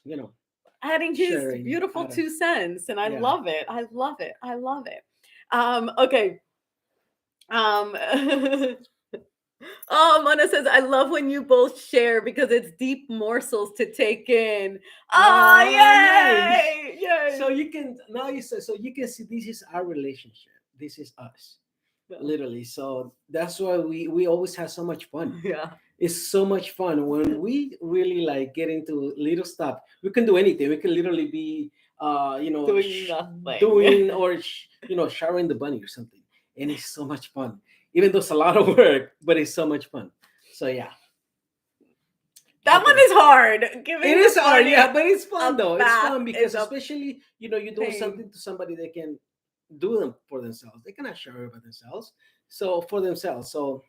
adding his sharing beautiful out of 2 cents, and I yeah. love it. I love it. I love it. Okay. Um, oh, Mona says, I love when you both share because it's deep morsels to take in. Oh, Oh, nice. yay! So Yay! you can now you say so you can see this is our relationship. This is us, literally. So that's why we always have so much fun. Yeah. It's so much fun when we really like get into little stuff. We can do anything. We can literally be, Doing nothing. doing or showering the bunny or something, and it's so much fun. Even though it's a lot of work, but it's so much fun. So yeah, That one okay. is hard. It Giving the is hard, bunny yeah, but it's a fun though. It's bath fun is because a especially you're doing pain. something to somebody they can do them for themselves. They cannot shower by themselves, so for themselves. So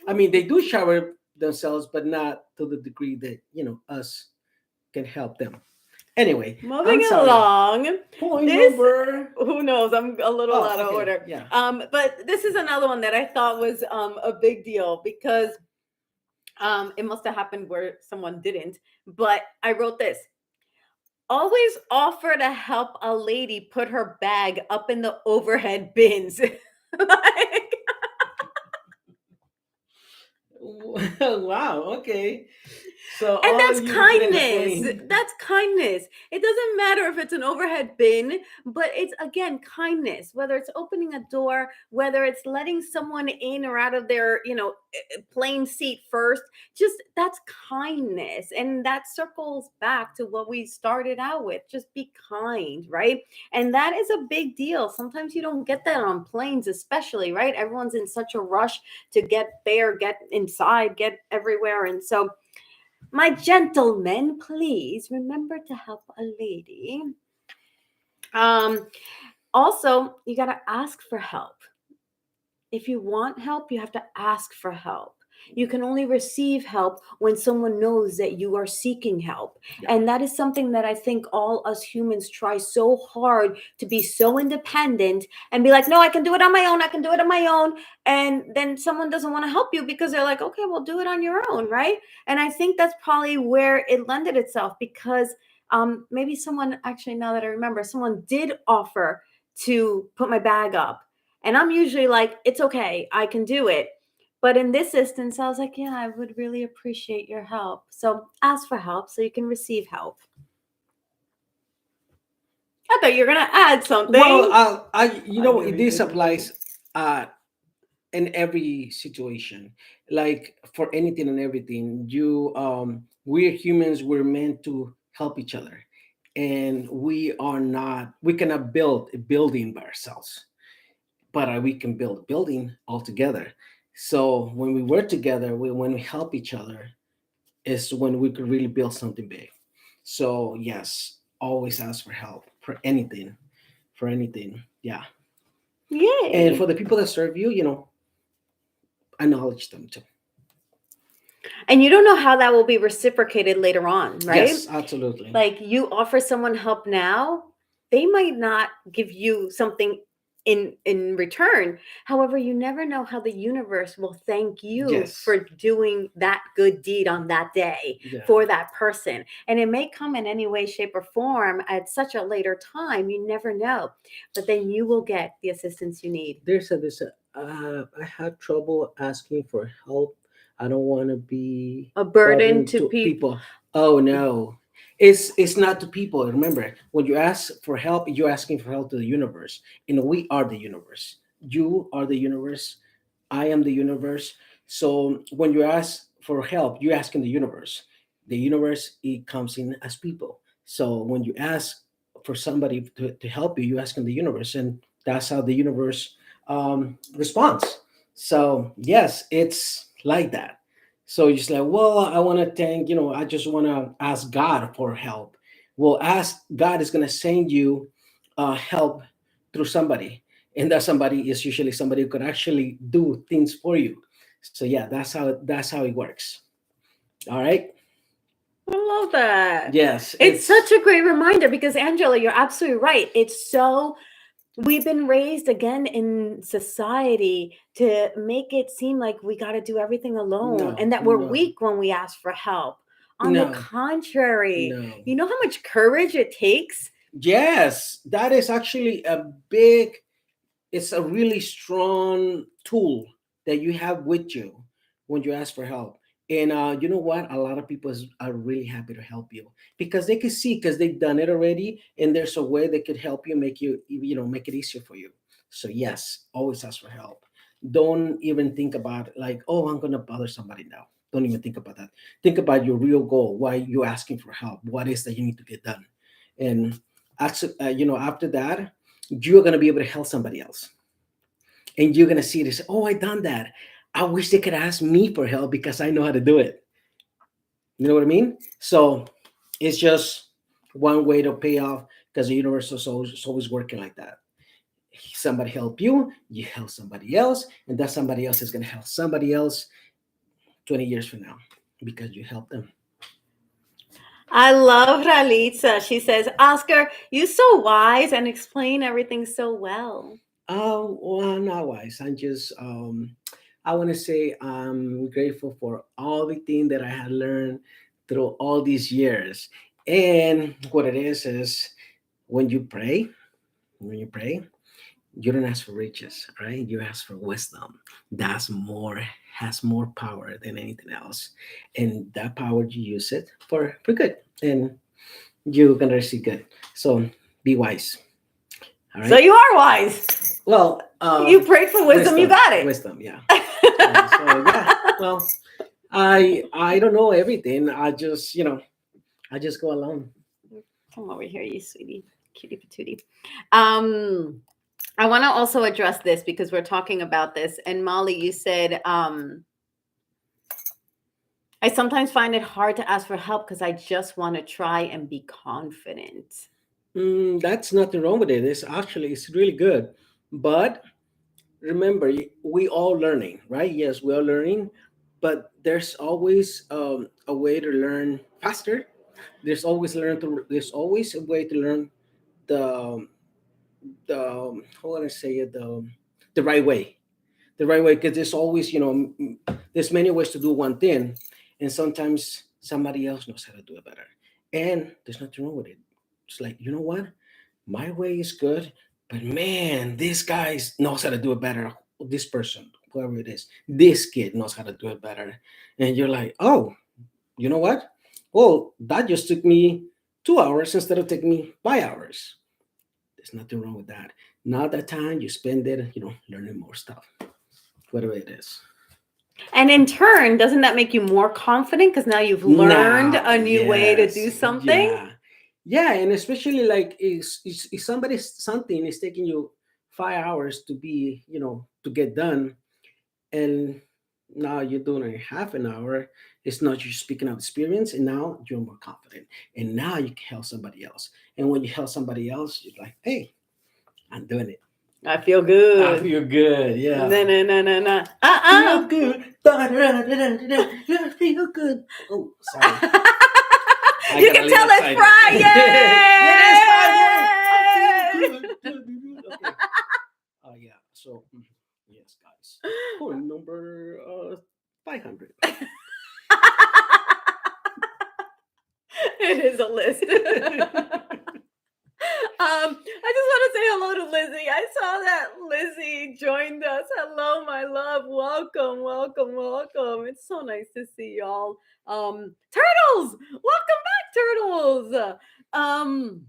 I mean, they do shower themselves, but not to the degree that us can help them. Anyway, Moving I'm sorry. along. Point This, number. who knows? I'm a little Oh, out of okay, order. yeah. But this is another one that I thought was a big deal, because it must have happened where someone didn't. But I wrote this: always offer to help a lady put her bag up in the overhead bins. Like, Wow. Okay. So and all that's you didn't kindness. explain. That's kindness. It doesn't matter if it's an overhead bin, but it's again kindness. Whether it's opening a door, whether it's letting someone in or out of their, plain seat first, just that's kindness. And that circles back to what we started out with. Just be kind, right? And that is a big deal. Sometimes you don't get that on planes, especially, right? Everyone's in such a rush to get there, get inside, get everywhere. And so, my gentlemen, please remember to help a lady. Um, Also, you got to ask for help. If you want help, you have to ask for help. You can only receive help when someone knows that you are seeking help. Yeah. And that is something that I think all us humans try so hard to be so independent and be like, no, I can do it on my own. I can do it on my own. And then someone doesn't want to help you because they're like, okay, well, do it on your own. Right. And I think that's probably where it lended itself, because Maybe someone, actually, now that I remember, someone did offer to put my bag up. And I'm usually like, it's okay, I can do it. But in this instance, I was like, yeah, I would really appreciate your help. So ask for help so you can receive help. I thought you were going to add Well, something. I know you this did. applies uh, in every situation, like for anything and everything. We're humans. We're meant to help each other, and we cannot build a building by ourselves, but we can build a building all together. So when we work together, when we help each other, is when we could really build something big. So yes, always ask for help for anything, for anything. Yeah. And Yay. for the people that serve you, acknowledge them too. And you don't know how that will be reciprocated later on, right? Yes, absolutely. Like you offer someone help now, they might not give you something in return. However, you never know how the universe will thank you Yes. for doing that good deed on that day Yeah. for that person. And it may come in any way, shape, or form at such a later time. You never know. But then you will get the assistance you need. I had trouble asking for help. I don't want to be A burden bothering to to people. people. Oh no, it's not to people. Remember, when you ask for help, you're asking for help to the universe, and we are the universe. You are the universe. I am the universe. So when you ask for help, you're asking the universe. The universe, it comes in as people. So when you ask for somebody to help you, you're asking the universe, and that's how the universe response. So yes, it's like that. So you're just like, well, I want to thank, I just want to ask God for help. Well, ask God is going to send you help through somebody, and that somebody is usually somebody who could actually do things for you. So yeah, that's how it works. All right. I love that. Yes, It's it's such a great reminder because, Angela, you're absolutely right. It's so, we've been raised again in society to make it seem like we got to do everything alone no, and that we're no, weak when we ask for help. On the no, contrary, no. you know how much courage it takes? Yes, that is actually a big, it's a really strong tool that you have with you when you ask for help. And you know what? A lot of people are really happy to help you because they can see, because they've done it already, and there's a way they could help you, make it easier for you. So yes, always ask for help. Don't even think about like, oh, I'm gonna bother somebody now. Don't even think about that. Think about your real goal. Why you're asking for help? What is that you need to get done? And after that, you're gonna be able to help somebody else, and you're gonna see this. Oh, I done that. I wish they could ask me for help because I know how to do it. You know what I mean? So it's just one way to pay off, because the universe is always working like that. Somebody help you, you help somebody else, and that somebody else is gonna help somebody else 20 years from now because you helped them. I love Ralitza. She says, Oscar, you're so wise and explain everything so well. Oh, well, not wise. I want to say I'm grateful for all the things that I had learned through all these years. And what it is when you pray, when you pray, you don't ask for riches, right? You ask for wisdom. That's more, has more power than anything else. And that power, you use it for good. And you're going to receive good. So be wise. All So right. you are wise. Well, You prayed for wisdom, you got it. wisdom, yeah, yeah. So yeah, well, I don't know everything. I just go along. Come over here, you sweetie, cutie patootie. Um, I want to also address this because we're talking about this. And Molly, you said, I sometimes find it hard to ask for help because I just want to try and be confident. That's nothing wrong with it. It's really good, but remember, we all learning, right? Yes, we are learning, but there's always a way to learn faster. There's always a way to learn the how would I say it, the right way, because there's always, there's many ways to do one thing, and sometimes somebody else knows how to do it better, And there's nothing wrong with it. It's like, you know what? My way is good, but man, this guy knows how to do it better. This person, whoever it is, this kid knows how to do it better. And you're like, oh, you know what? Well, that just took me 2 hours instead of taking me 5 hours. There's nothing wrong with that. Now that time you spend it, learning more stuff, whatever it is. And in turn, doesn't that make you more confident because now you've learned Now, a new way to yes, do something? yeah, and especially like if something is taking you 5 hours to be, to get done, and now you're doing it in half an hour. It's not you speaking of experience, and now you're more confident, and now you can help somebody else. And when you help somebody else, you're like, hey, I'm doing it. I feel I good. feel good. No, Yeah. no, no, no, no. Feel good. I feel good. Oh, sorry. I You got a can little tell it's excited. Friday. It is Friday. I feel good. Okay. Yeah. So, yes, guys. Point number 500. It is a list. I just want to say hello to Lizzie. I saw that Lizzie joined us. Hello, my love. Welcome, welcome, welcome. It's so nice to see y'all. Turtles, welcome back, turtles. Um,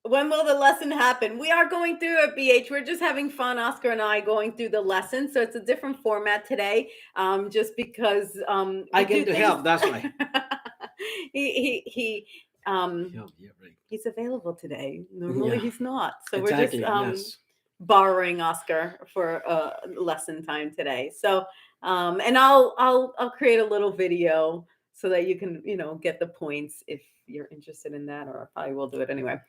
when will the lesson happen? We are going through at BH. We're just having fun, Oscar and I, going through the lesson. So it's a different format today. Just because I came to help. That's why. he Yeah, right. he's available today. Normally Yeah, he's not. So exactly. we're just Yes. borrowing Oscar for lesson time today. So and I'll create a little video so that you can, get the points if you're interested in that, or I probably will do it anyway.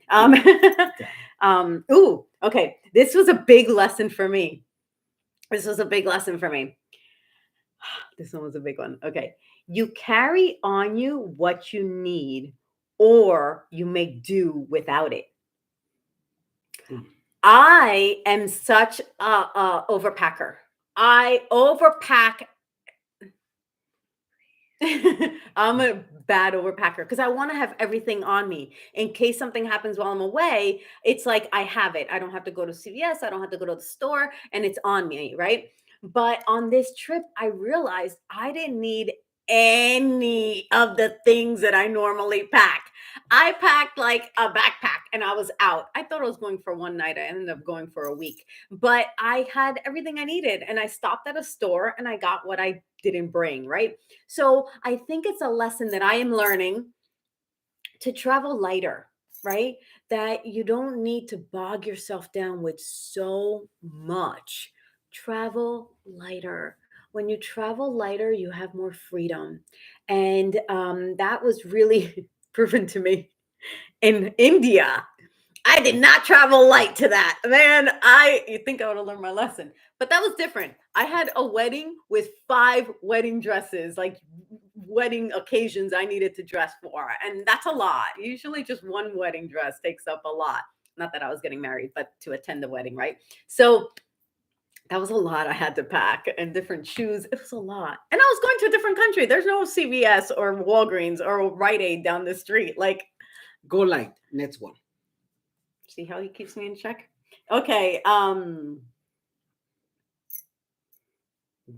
Ooh, okay. This was a big lesson for me. This was a big lesson for me. This one was a big one. Okay. You carry on you what you need, or you make do without it. Mm. I am such a overpacker. I overpack. I'm a bad overpacker because I want to have everything on me in case something happens while I'm away. It's like I have it. I don't have to go to CVS. I don't have to go to the store, and it's on me, right? But on this trip, I realized I didn't need any of the things that I normally pack. I packed like a backpack and I was out. I thought I was going for one night. I ended up going for a week, but I had everything I needed, and I stopped at a store and I got what I didn't bring, right? So I think it's a lesson that I am learning to travel lighter, right? That you don't need to bog yourself down with so much. Travel lighter. When you travel lighter, you have more freedom. And that was really proven to me in India. I did not travel light to that. Man, you think I would have learned my lesson. But that was different. I had a wedding with 5 wedding dresses, like wedding occasions I needed to dress for. And that's a lot. Usually just one wedding dress takes up a lot. Not that I was getting married, but to attend the wedding, right? So that was a lot I had to pack, and different shoes. It was a lot. And I was going to a different country. There's no CVS or Walgreens or Rite Aid down the street. Like, Go light. Next one. see how he keeps me in check? Okay.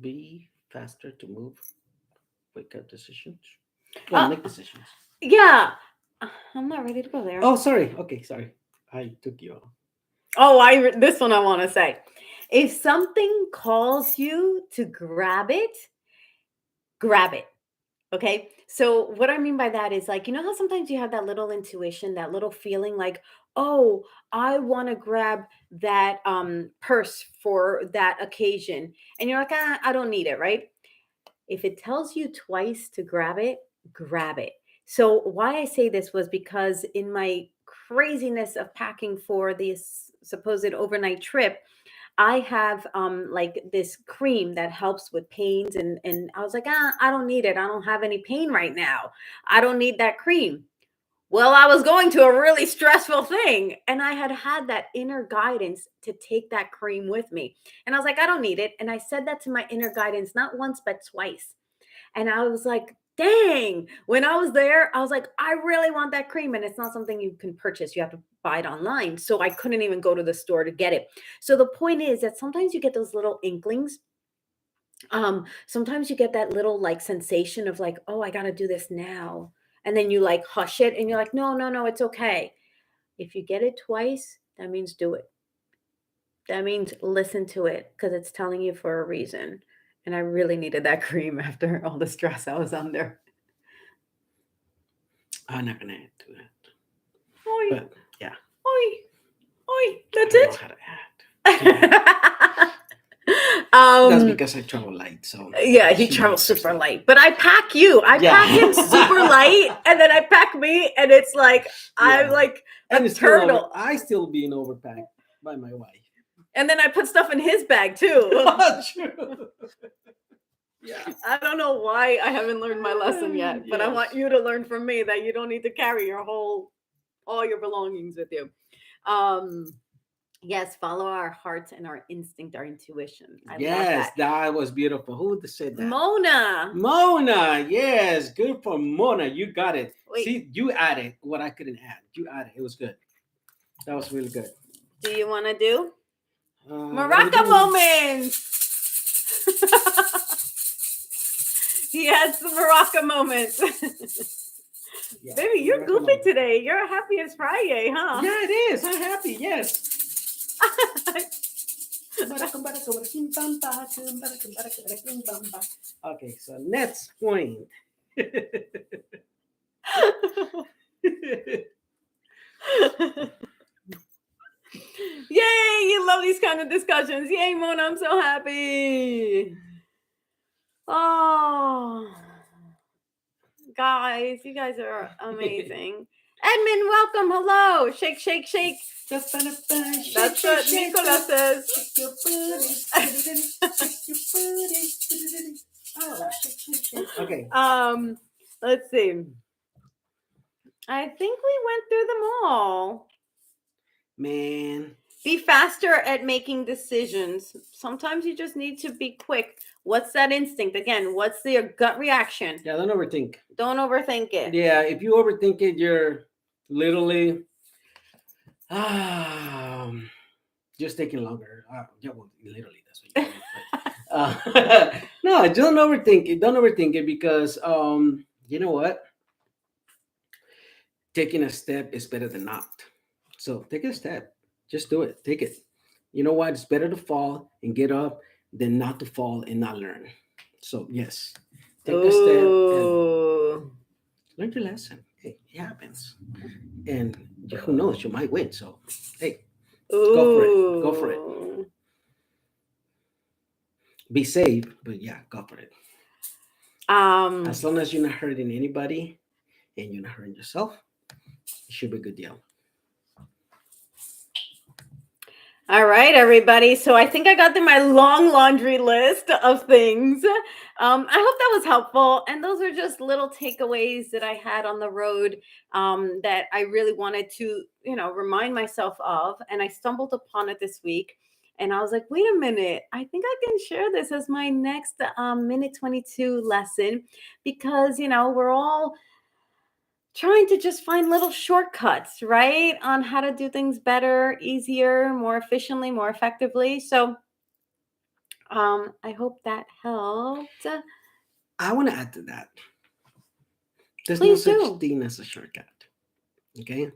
Be faster to move. Wake up decisions. Uh, Make decisions. yeah. I'm not ready to go there. Oh, sorry. Okay, sorry. I took you off. Oh, this one I want to say. If something calls you to grab it, grab it. Okay. So what I mean by that is, like, how sometimes you have that little intuition, that little feeling like, oh, I want to grab that purse for that occasion. And you're like, I don't need it, right? If it tells you twice to grab it, grab it. So why I say this was because in my craziness of packing for this supposed overnight trip, I have like this cream that helps with pains, and I was like, I don't need it. I don't have any pain right now. I don't need that cream. Well, I was going to a really stressful thing, and I had that inner guidance to take that cream with me. And I was like, I don't need it. And I said that to my inner guidance not once but twice. And I was like, dang, when I was there, I was like, I really want that cream. And it's not something you can purchase. You have to buy it online. So I couldn't even go to the store to get it. So the point is that sometimes you get those little inklings. Sometimes you get that little like sensation of like, oh, I gotta do this now. And then you like hush it and you're like, no, no, no, it's okay. If you get it twice, that means do it. That means listen to it because it's telling you for a reason. And I really needed that cream after all the stress I was under. I'm not gonna add to that. Oi, But yeah, oi, oi, that's I don't know it. how to add. That's because I travel light. So Yeah, he she travels makes her super stuff. light. But I pack you. I Yeah. pack him super light, and then I pack me, and it's like I'm Yeah. like a And it's still turtle. I still being overpacked by my wife. And then I put stuff in his bag too. True. Yeah. I don't know why I haven't learned my lesson yet, but I want Yes. you to learn from me that you don't need to carry all your belongings with you. Yes, follow our hearts and our instinct, our intuition. I love Yes, that. that was beautiful. Who said that? Mona. Mona, yes, good for Mona. You got it. Wait. See, you added what I couldn't add. You added. It was good. That was really good. Do you want to do What are we Maraca doing? moments? He had some Maraca moments. Yeah, Baby, you're Maraca goofy moment. today. You're happy as Fri-Yayyy, huh? Yeah, it is. I'm happy. Yes. Okay, so next point. Yay, you love these kind of discussions. Yay, Mona, I'm so happy. Oh, guys, you guys are amazing. Edmund, welcome. Hello. Shake, shake, shake. That's what Nicola says. Okay. Let's see. I think we went through them all. Man. Be faster at making decisions. Sometimes you just need to be quick. What's that instinct? Again, what's your gut reaction? Yeah, don't overthink. Don't overthink it. Yeah, if you overthink it, you're literally just taking longer. Yeah, well, literally, that's what you mean. No, don't overthink it. Don't overthink it because you know what? Taking a step is better than not. So take a step. Just do it. Take it. You know what? It's better to fall and get up than not to fall and not learn. So yes, take a step and learn your lesson. Hey, it happens. And who knows? You might win. So hey, go for it. Go for it. Be safe, but yeah, go for it. As long as you're not hurting anybody and you're not hurting yourself, it should be a good deal. All right, everybody. So I think I got through my long laundry list of things. I hope that was helpful. And those are just little takeaways that I had on the road that I really wanted to, remind myself of. And I stumbled upon it this week. And I was like, wait a minute, I think I can share this as my next minute 22 lesson because, we're all trying to just find little shortcuts, right? On how to do things better, easier, more efficiently, more effectively. So I hope that helped. I want to add to that. There's Please no such do. thing as a shortcut. Okay?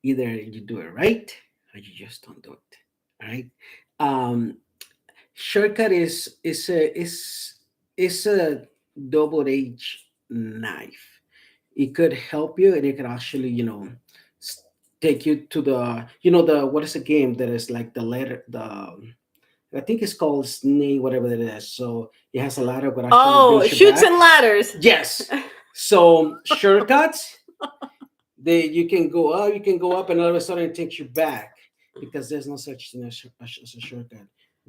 Either you do it right or you just don't do it. All right? Shortcut is a double-edged knife. It could help you and it could actually, take you to the what is the game that is like the letter I think it's called Snake, whatever it is. So it has a ladder, but actually Chutes and ladders. Yes. So shortcuts, you can go up, and all of a sudden it takes you back because there's no such thing as a shortcut.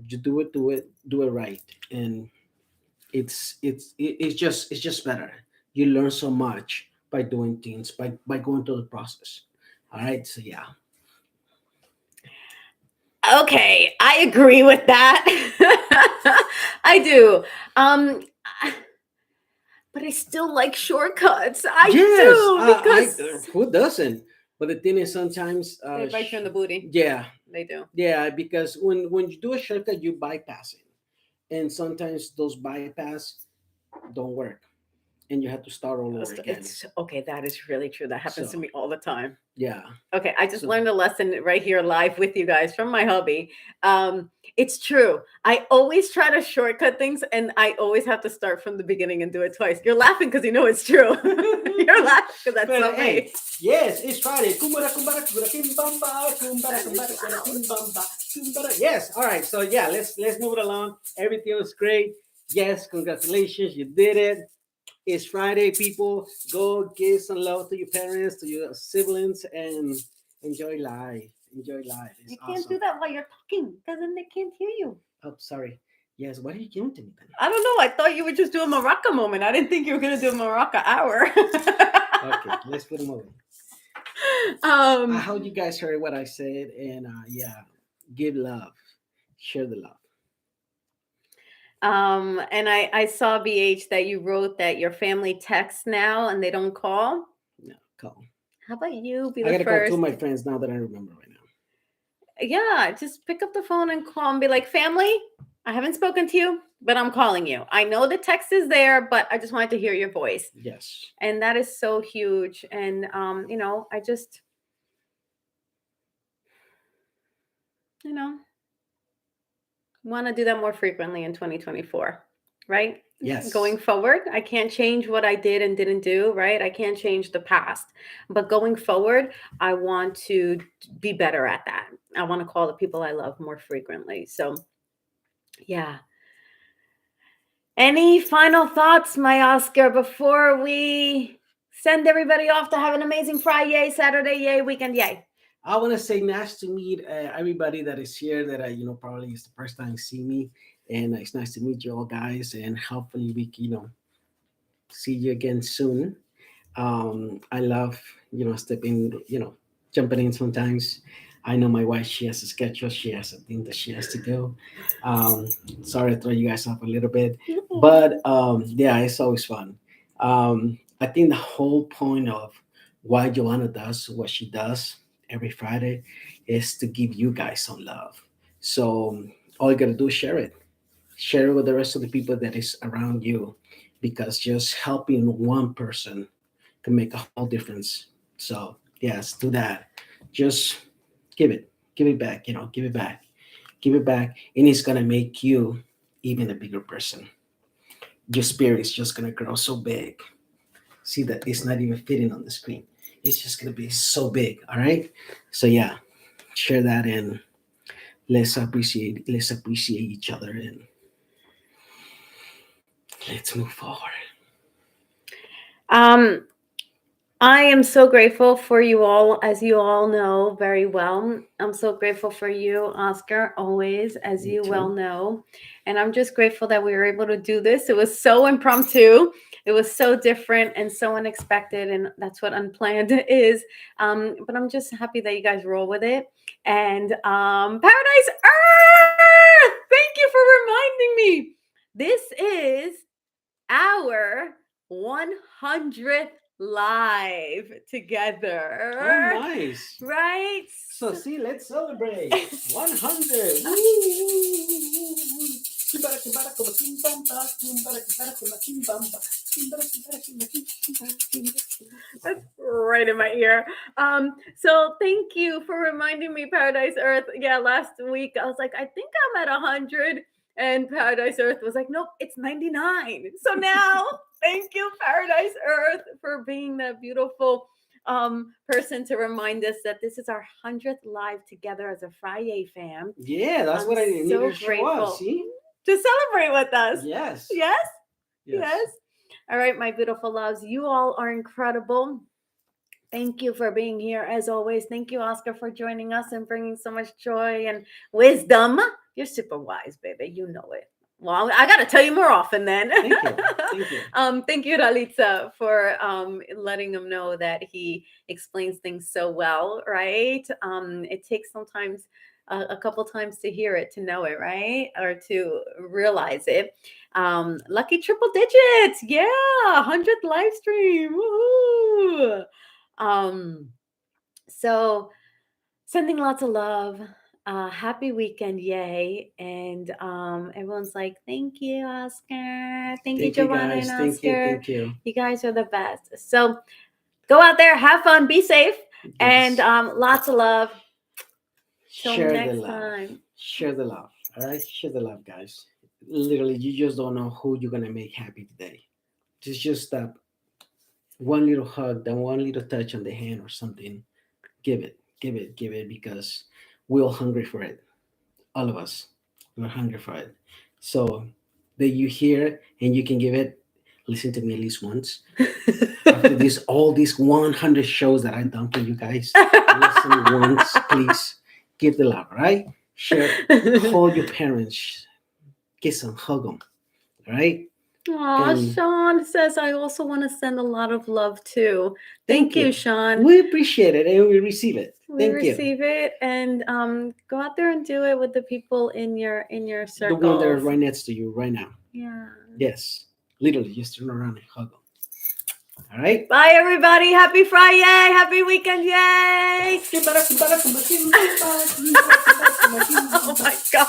You do it right, and it's just better. You learn so much by doing things by going through the process. All right, so yeah. Okay, I agree with that. I do. but I still like shortcuts. I Yes, do I because who doesn't? But the thing is, sometimes, they bite you in the booty. yeah, They do. yeah, because when you do a shortcut, you bypass it, and sometimes those bypass don't work, and you have to start all over again. It's okay. That is really true. That happens to So me all the time. yeah, Okay, I just so learned a lesson right here live with you guys from my hubby. It's true. I always try to shortcut things, and I always have to start from the beginning and do it twice. You're laughing because you know it's true. You're laughing because that's but so hey, me. yes, it's Friday. Kumbara, kumbara, kumbara, kimbamba, kumbara, That is kumbara, kumbara, loud. kimbamba, kumbara. Yes, all right. So yeah, let's move it along. Everything was great. Yes, congratulations, you did it. It's Friday, people. Go give some love to your parents, to your siblings, and enjoy life. Enjoy life. It's You can't do awesome. that while you're talking because then they can't hear you. Oh, sorry. Yes, what are you giving to me then? I don't know. I thought you would just do a Maraca moment. I didn't think you were going to do a Maraca hour. Okay, let's put them over. I um, hope you guys heard what I said, and yeah, give love, share the love. and I saw BH that you wrote that your family texts now and they don't call. No, call. How about you be I the gotta call two of first? my friends now that I remember right now. Yeah, just pick up the phone and call and be like, family, I haven't spoken to you, but I'm calling you. I know the text is there, but I just wanted to hear your voice. Yes. And that is so huge. And I just, you know, want to do that more frequently in 2024, right? Yes. Going forward, I can't change what I did and didn't do, right? I can't change the past. But going forward, I want to be better at that. I want to call the people I love more frequently. So, yeah. Any final thoughts, my Oscar, before we send everybody off to have an amazing Fri-Yayyy, Saturday, yay, weekend, yay? I want to say nice to meet everybody that is here. That probably is the first time see me, and it's nice to meet you all, guys. And hopefully we can, see you again soon. I love, stepping, jumping in sometimes. I know my wife, she has a schedule, she has a thing that she has to do. Um, Sorry to throw you guys off a little bit, but yeah, it's always fun. I think the whole point of why Jovanna does what she does every Friday is to give you guys some love. So all you gotta do is share it with the rest of the people that is around you, because just helping one person can make a whole difference. So yes, do that. Just give it back. Give it back, and it's gonna make you even a bigger person. Your spirit is just gonna grow so big. See that it's not even fitting on the screen. It's just gonna be so big. All right. So yeah, share that, and let's appreciate each other, and let's move forward. Um, I am so grateful for you all, as you all know very well. I'm so grateful for you, Oscar, always, as Me you well too. know. And I'm just grateful that we were able to do this. It was so impromptu, it was so different and so unexpected. And that's what unplanned is. But I'm just happy that you guys roll with it. And Paradise Earth, thank you for reminding me. This is our 100th live Oh, together, nice. right? So see, let's celebrate 100. That's right in my ear. So thank you for reminding me, Paradise Earth. Yeah, last week I was like, I think I'm at 100. And Paradise Earth was like, nope, it's 99. So now, thank you, Paradise Earth, for being that beautiful person to remind us that this is our 100th live together as a Fri-Yayyy fam. Yeah, that's I'm what I needed so to show us. grateful See? to celebrate with us. Yes. Yes? Yes. Yes. All right, my beautiful loves. You all are incredible. Thank you for being here as always. Thank you, Oscar, for joining us and bringing so much joy and wisdom. You're super wise, baby. You know it. Well, I got to tell you more often then. Thank you. Thank you. Thank you, Ralitza, for letting him know that he explains things so well, right? It takes sometimes a couple times to hear it, to know it, right? Or to realize it. Lucky triple digits. Yeah, 100th live stream. Woohoo. Um, so sending lots of love. Happy weekend, yay. And everyone's like, thank you, Oscar. Thank you, Thank you, Jovanna and guys. Thank you. Oscar. Thank you. You guys are the best. So go out there, have fun, be safe, and Yes. lots of love. Till Share the next love. time. Share the love. All right. Share the love, guys. Literally, you just don't know who you're gonna make happy today. Just that one little hug, that one little touch on the hand or something. Give it. Give it. Give it because we're all hungry for it. All of us. We're hungry for it. So that you hear and you can give it. Listen to me at least once. After this, all these 100 shows that I've done for you guys, listen once, please. Give the love, right? Share, hold your parents, kiss them, hug them, right? Aw, And Sean says, I also want to send a lot of love too. Thank you, Sean. We appreciate it and we receive it. We Thank you. receive it, and go out there and do it with the people in your The circles. one that are right next to you right now. Yeah. Yes. Literally, just turn around and hug them. All right? Bye, everybody. Happy Friday. Happy weekend. Yay. Oh, my God.